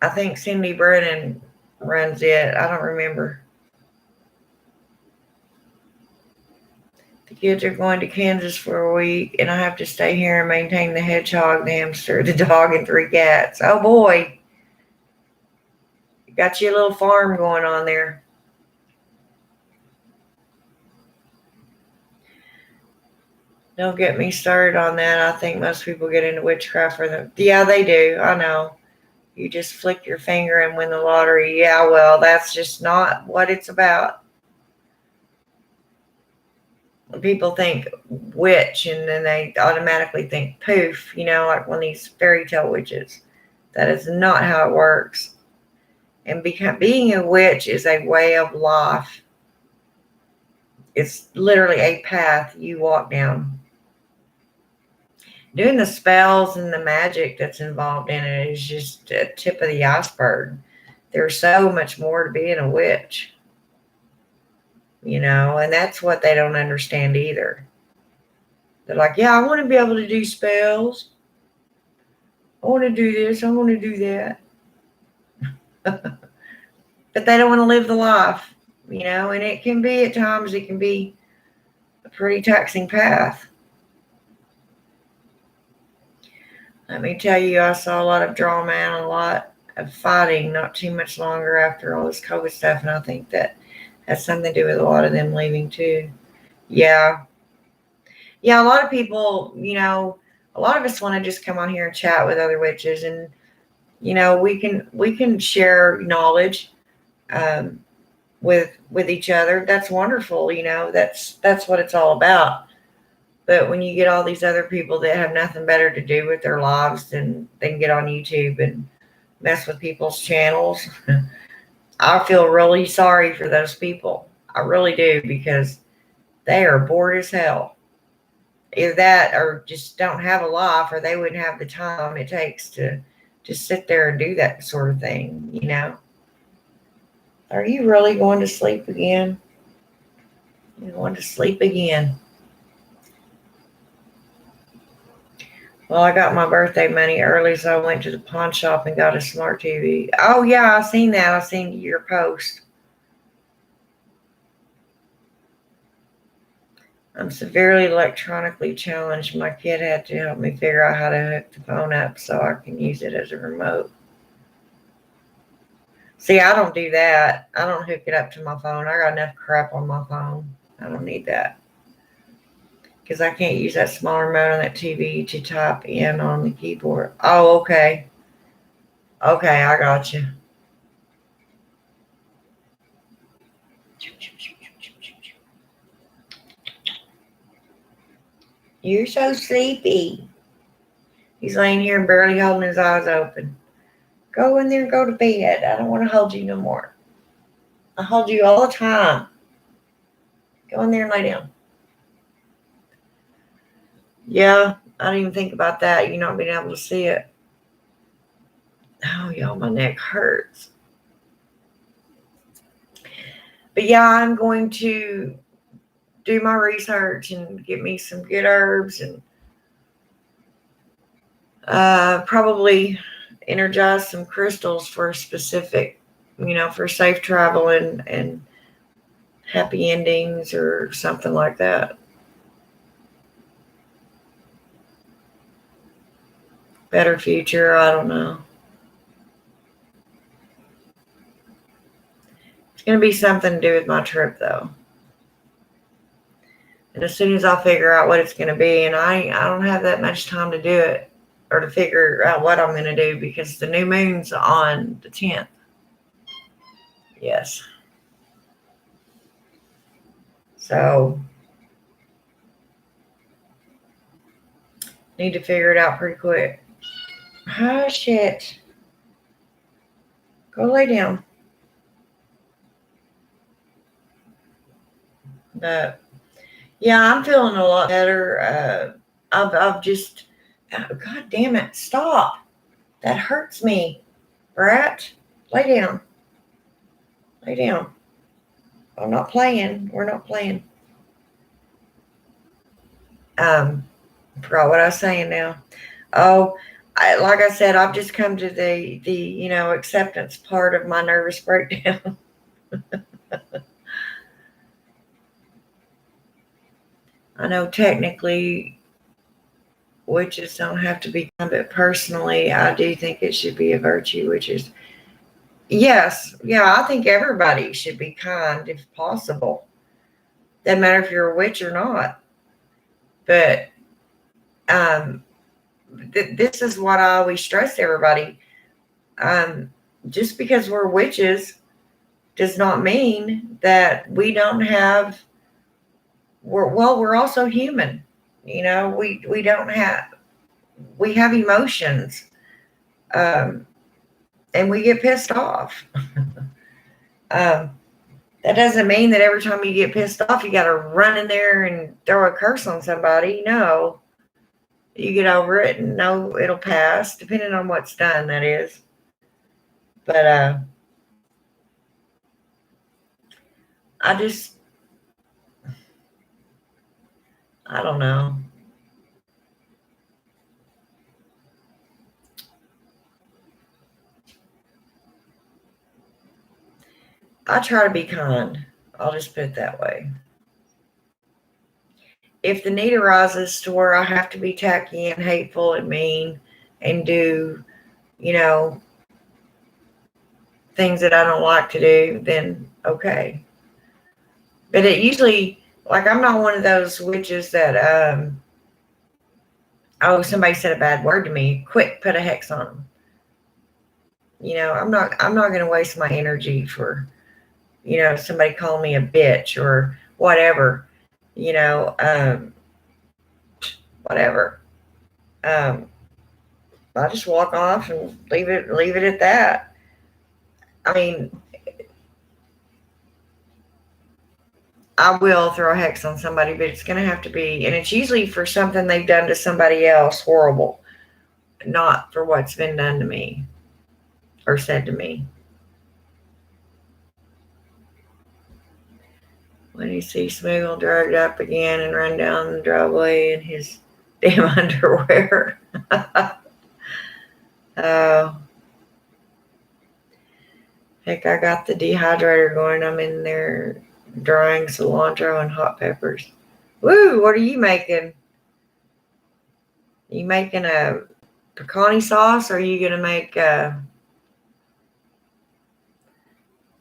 I think Cindy Brennan runs it. I don't remember. The kids are going to Kansas for a week, and I have to stay here and maintain the hedgehog, the hamster, the dog, and 3 cats. Oh, boy. You got you a little farm going on there. Don't get me started on that. I think most people get into witchcraft for them. Yeah, they do. I know. You just flick your finger and win the lottery. Yeah, well, that's just not what it's about. People think witch, and then they automatically think poof, like one of these fairy tale witches. That is not how it works. And being a witch is a way of life. It's literally a path you walk down. Doing the spells and the magic that's involved in it is just a tip of the iceberg. There's so much more to being a witch. And that's what they don't understand either. They're like, yeah, I want to be able to do spells. I want to do this. I want to do that. But they don't want to live the life, and it can be at times, it can be a pretty taxing path. Let me tell you, I saw a lot of drama and a lot of fighting not too much longer after all this COVID stuff, and I think that has something to do with a lot of them leaving too. Yeah, a lot of people, a lot of us want to just come on here and chat with other witches, and we can share knowledge with each other. That's wonderful. That's what it's all about. But when you get all these other people that have nothing better to do with their lives than get on YouTube and mess with people's channels, I feel really sorry for those people. I really do, because they are bored as hell. Either that or just don't have a life, or they wouldn't have the time it takes to just sit there and do that sort of thing, you know. Are you really going to sleep again? You're going to sleep again. Well, I got my birthday money early, so I went to the pawn shop and got a smart TV. Oh, yeah, I seen that. I seen your post. I'm severely electronically challenged. My kid had to help me figure out how to hook the phone up so I can use it as a remote. See, I don't do that. I don't hook it up to my phone. I got enough crap on my phone. I don't need that. Because I can't use that small remote on that TV to type in on the keyboard. Oh, okay. Okay, I got you. You're so sleepy. He's laying here and barely holding his eyes open. Go in there and go to bed. I don't want to hold you no more. I hold you all the time. Go in there and lay down. Yeah, I didn't even think about that. You not being able to see it. Oh, y'all, my neck hurts. But yeah, I'm going to do my research and get me some good herbs and probably energize some crystals for specific, for safe travel and happy endings or something like that. Better future, I don't know. It's going to be something to do with my trip, though. And as soon as I figure out what it's going to be, and I don't have that much time to do it or to figure out what I'm going to do because the new moon's on the 10th. Yes. So, need to figure it out pretty quick. Oh, shit. Go lay down. But, yeah, I'm feeling a lot better. I've just, oh, God damn it, stop. That hurts me. Brat, lay down. Lay down. I'm not playing. We're not playing. I forgot what I was saying now. Oh, like I said, I've just come to the acceptance part of my nervous breakdown. I know technically witches don't have to be kind, but personally, I do think it should be a virtue, which is, yes, yeah, I think everybody should be kind if possible. Doesn't matter if you're a witch or not. But this is what I always stress to everybody. Just because we're witches does not mean that we don't have. We're also human. We don't have. We have emotions, and we get pissed off. That doesn't mean that every time you get pissed off, you got to run in there and throw a curse on somebody. No, you get over it and know it'll pass, depending on what's done, that is. But I don't know. I try to be kind. I'll just put it that way. If the need arises to where I have to be tacky and hateful and mean and do, things that I don't like to do, then okay. But it usually, like, I'm not one of those witches that, somebody said a bad word to me, quick, put a hex on them. I'm not going to waste my energy for, somebody calling me a bitch or whatever, whatever. I just walk off and leave it at that. I mean, I will throw a hex on somebody, but it's going to have to be, and it's usually for something they've done to somebody else horrible, not for what's been done to me or said to me. When you see Smoogle drugged up again and run down the driveway in his damn underwear. Oh. Heck, I got the dehydrator going. I'm in there drying cilantro and hot peppers. Woo, what are you making? You making a pecani sauce, or are you going to make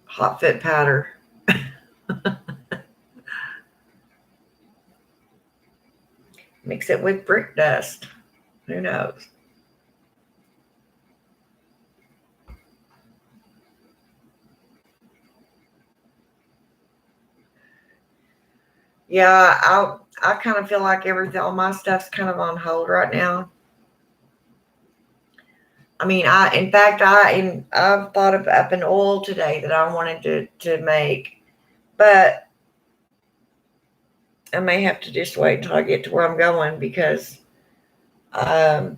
hot foot powder? Mix it with brick dust. Who knows? Yeah, I kind of feel like everything, all my stuff's kind of on hold right now. I mean, I've thought of up an oil today that I wanted to make, but I may have to just wait until I get to where I'm going, because I've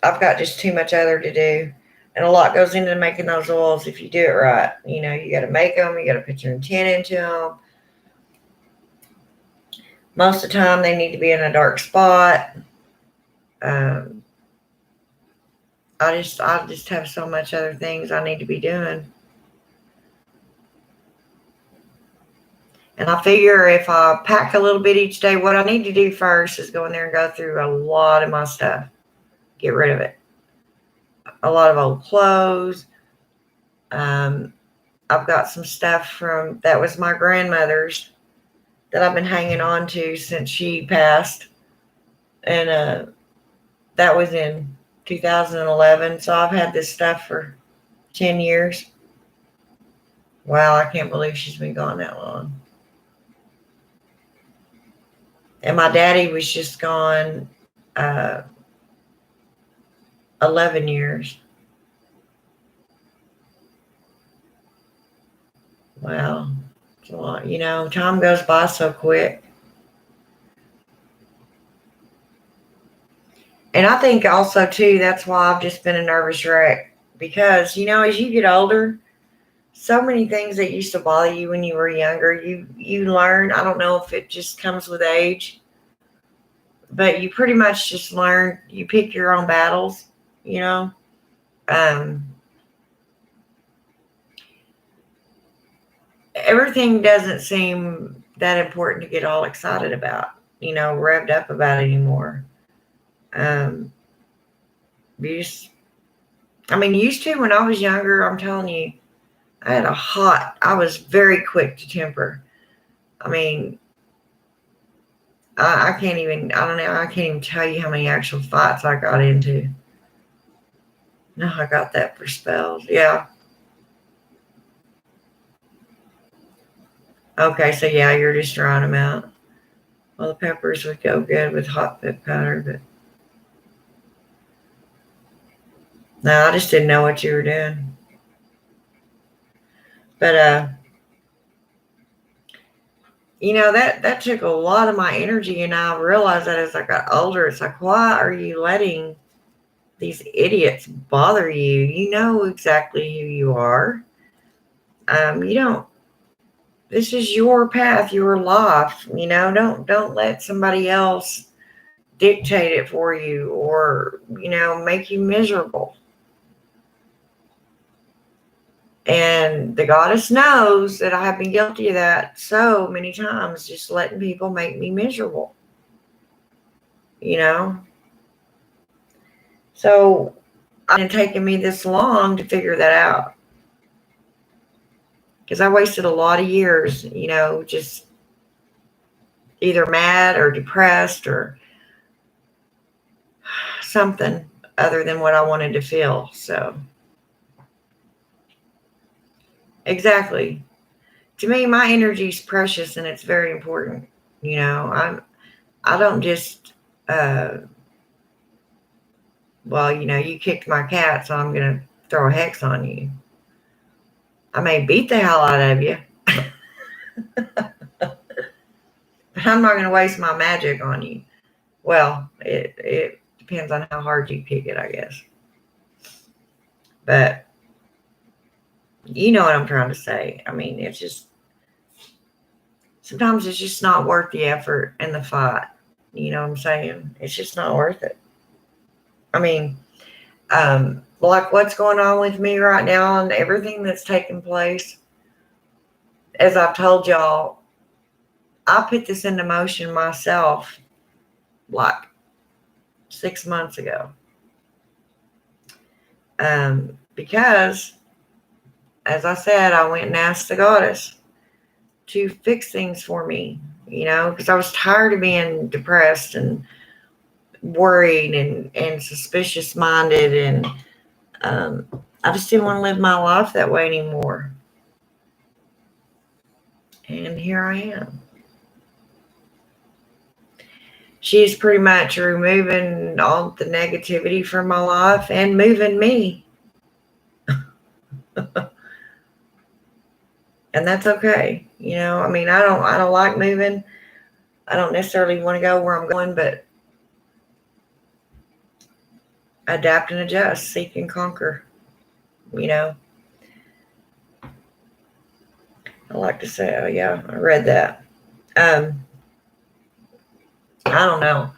got just too much other to do, and a lot goes into making those oils if you do it right. You know, you got to make them, you got to put your intent into them. Most of the time, they need to be in a dark spot. I just have so much other things I need to be doing. And I figure if I pack a little bit each day, what I need to do first is go in there and go through a lot of my stuff. Get rid of it. A lot of old clothes. I've got some stuff that was my grandmother's that I've been hanging on to since she passed. And that was in 2011. So I've had this stuff for 10 years. Wow, I can't believe she's been gone that long. And my daddy was just gone 11 years. Wow. It's a lot. You know, time goes by so quick. And I think also, too, that's why I've just been a nervous wreck. Because, you know, as you get older, so many things that used to bother you when you were younger, you learn. I don't know if it just comes with age, but you pretty much just learn. You pick your own battles, you know. Everything doesn't seem that important to get all excited about, you know, revved up about anymore. Used to when I was younger, I'm telling you, I was very quick to temper. I mean, I can't even, I don't know, I can't even tell you how many actual fights I got into. No, I got that for spells. Yeah. Okay, so yeah, you're just drawing them out. Well, the peppers would go good with hot pep powder, but no, I just didn't know what you were doing. But you know, that took a lot of my energy, and I realized that as I got older, it's like, why are you letting these idiots bother you? You know exactly who you are. You don't. This is your path, your life. You know, don't let somebody else dictate it for you, or you know, make you miserable. And the goddess knows that I have been guilty of that so many times, just letting people make me miserable. You know? So it's taken me this long to figure that out. Because I wasted a lot of years, you know, just either mad or depressed or something other than what I wanted to feel. So, exactly. To me, my energy is precious and it's very important. You know, I don't just, well, you know, you kicked my cat, so I'm going to throw a hex on you. I may beat the hell out of you. But I'm not going to waste my magic on you. Well, it depends on how hard you pick it, I guess. But you know what I'm trying to say. I mean, it's just, sometimes it's just not worth the effort and the fight. You know what I'm saying? It's just not worth it. I mean, like what's going on with me right now and everything that's taking place, as I've told y'all, I put this into motion myself like 6 months ago. Because, as I said, I went and asked the goddess to fix things for me, you know, because I was tired of being depressed and worried and suspicious minded. And I just didn't want to live my life that way anymore. And here I am. She's pretty much removing all the negativity from my life and moving me. And that's okay. You know, I mean, I don't like moving. I don't necessarily want to go where I'm going, but adapt and adjust, seek and conquer. You know, I like to say, oh yeah, I read that. I don't know.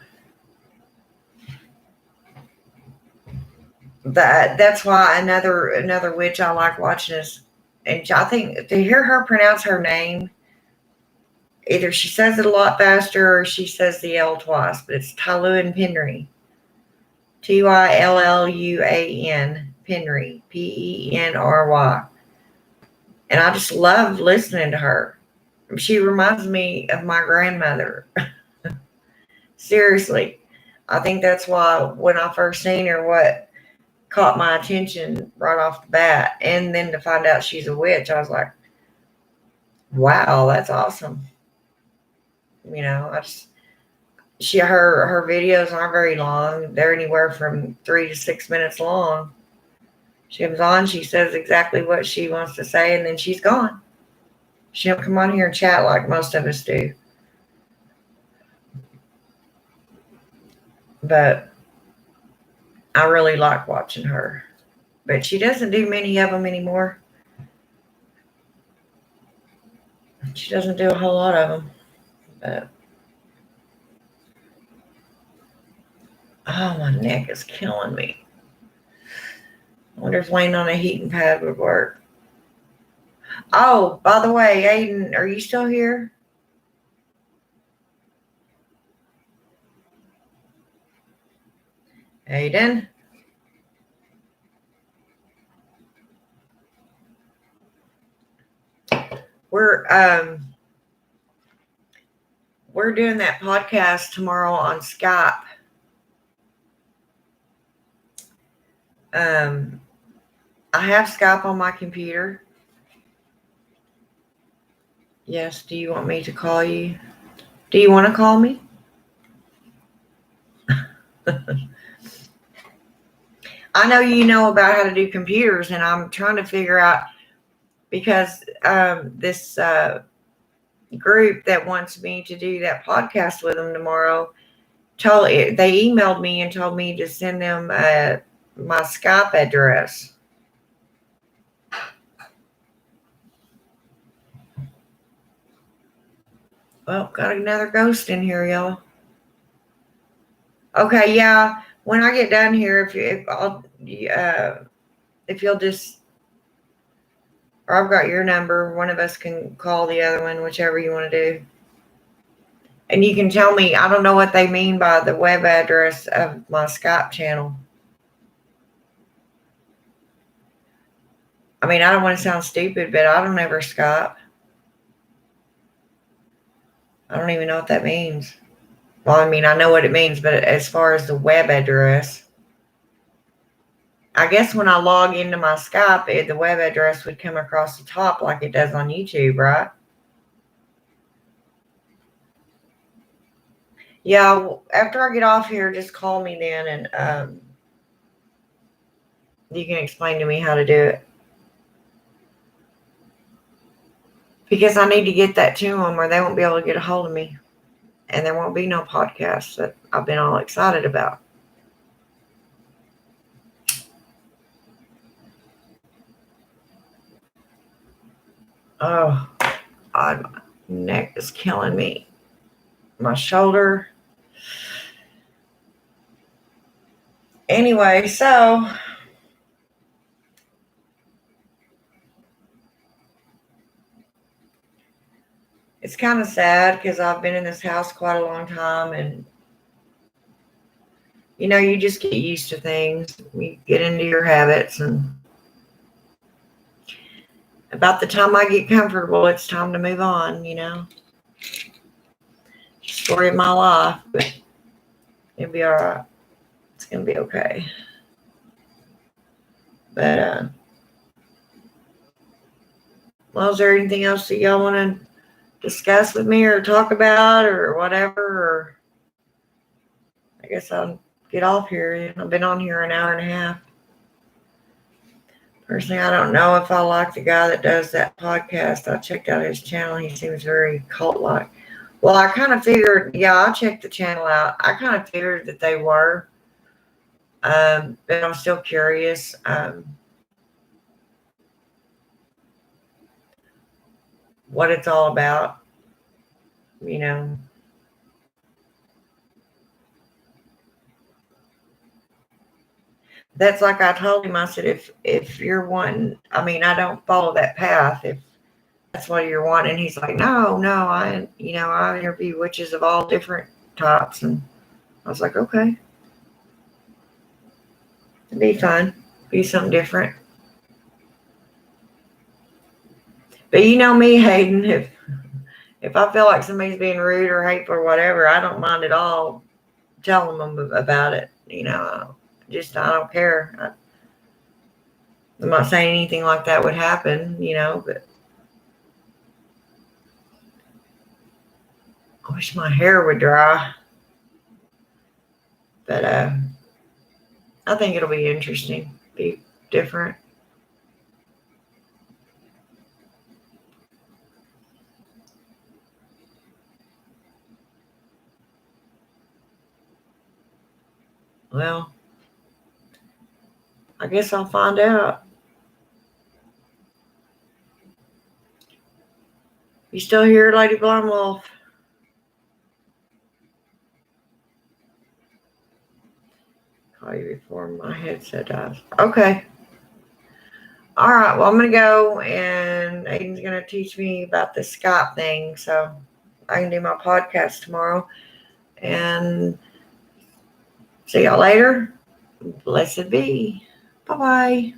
That's why another witch I like watching is, and I think to hear her pronounce her name, either she says it a lot faster or she says the L twice, but it's Tylluan Penry. Tylluan Penry. Penry. And I just love listening to her. She reminds me of my grandmother. Seriously. I think that's why when I first seen her, what caught my attention right off the bat, and then to find out she's a witch, I was like, wow, that's awesome. You know, her videos aren't very long. They're anywhere from 3 to 6 minutes long. She comes on, she says exactly what she wants to say, and then she's gone. She don't come on here and chat like most of us do. But I really like watching her. But she doesn't do many of them anymore. She doesn't do a whole lot of them. But oh, my neck is killing me. I wonder if laying on a heating pad would work. Oh, by the way, Aiden, are you still here? Aiden? We're doing that podcast tomorrow on Skype. I have Skype on my computer. Yes, do you want me to call you? Do you want to call me? I know you know about how to do computers, and I'm trying to figure out, because this group that wants me to do that podcast with them tomorrow, they emailed me and told me to send them my Skype address. Well, got another ghost in here, y'all. Okay, yeah. When I get done here, if you'll just, or I've got your number, one of us can call the other one, whichever you want to do. And you can tell me, I don't know what they mean by the web address of my Skype channel. I mean, I don't want to sound stupid, but I don't ever Skype. I don't even know what that means. Well, I mean, I know what it means, but as far as the web address, I guess when I log into my Skype, the web address would come across the top like it does on YouTube, right? Yeah, after I get off here, just call me then, and you can explain to me how to do it. because I need to get that to them or they won't be able to get a hold of me. And there won't be no podcasts that I've been all excited about. Oh, God, my neck is killing me. My shoulder. Anyway, so it's kind of sad because I've been in this house quite a long time, and you just get used to things. You get into your habits, and about the time I get comfortable, it's time to move on, Story of my life, but it'll be all right. It's going to be okay. But, well, is there anything else that y'all want to discuss with me or talk about or whatever? Or I guess I'll get off here. I've been on here an hour and a half. Personally, I don't know if I like the guy that does that podcast. I checked out his channel. He seems very cult-like. Well, I kind of figured, I checked the channel out. I kind of figured that they were. But I'm still curious. What it's all about, That's like I told him. I said, if you're wanting, I don't follow that path. If that's what you're wanting, he's like, no, I interview witches of all different types, and I was like, okay, it'd be fun, be something different. But you know me, Hayden, if I feel like somebody's being rude or hateful or whatever, I don't mind at all telling them about it. I don't care. I'm not saying anything like that would happen, but I wish my hair would dry. But I think it'll be interesting, be different. Well, I guess I'll find out. You still here, Lady Blonde Wolf? Call you before my headset dies. Okay. All right. Well, I'm going to go, and Aiden's going to teach me about the Skype thing, so I can do my podcast tomorrow. And see y'all later. Blessed be. Bye-bye.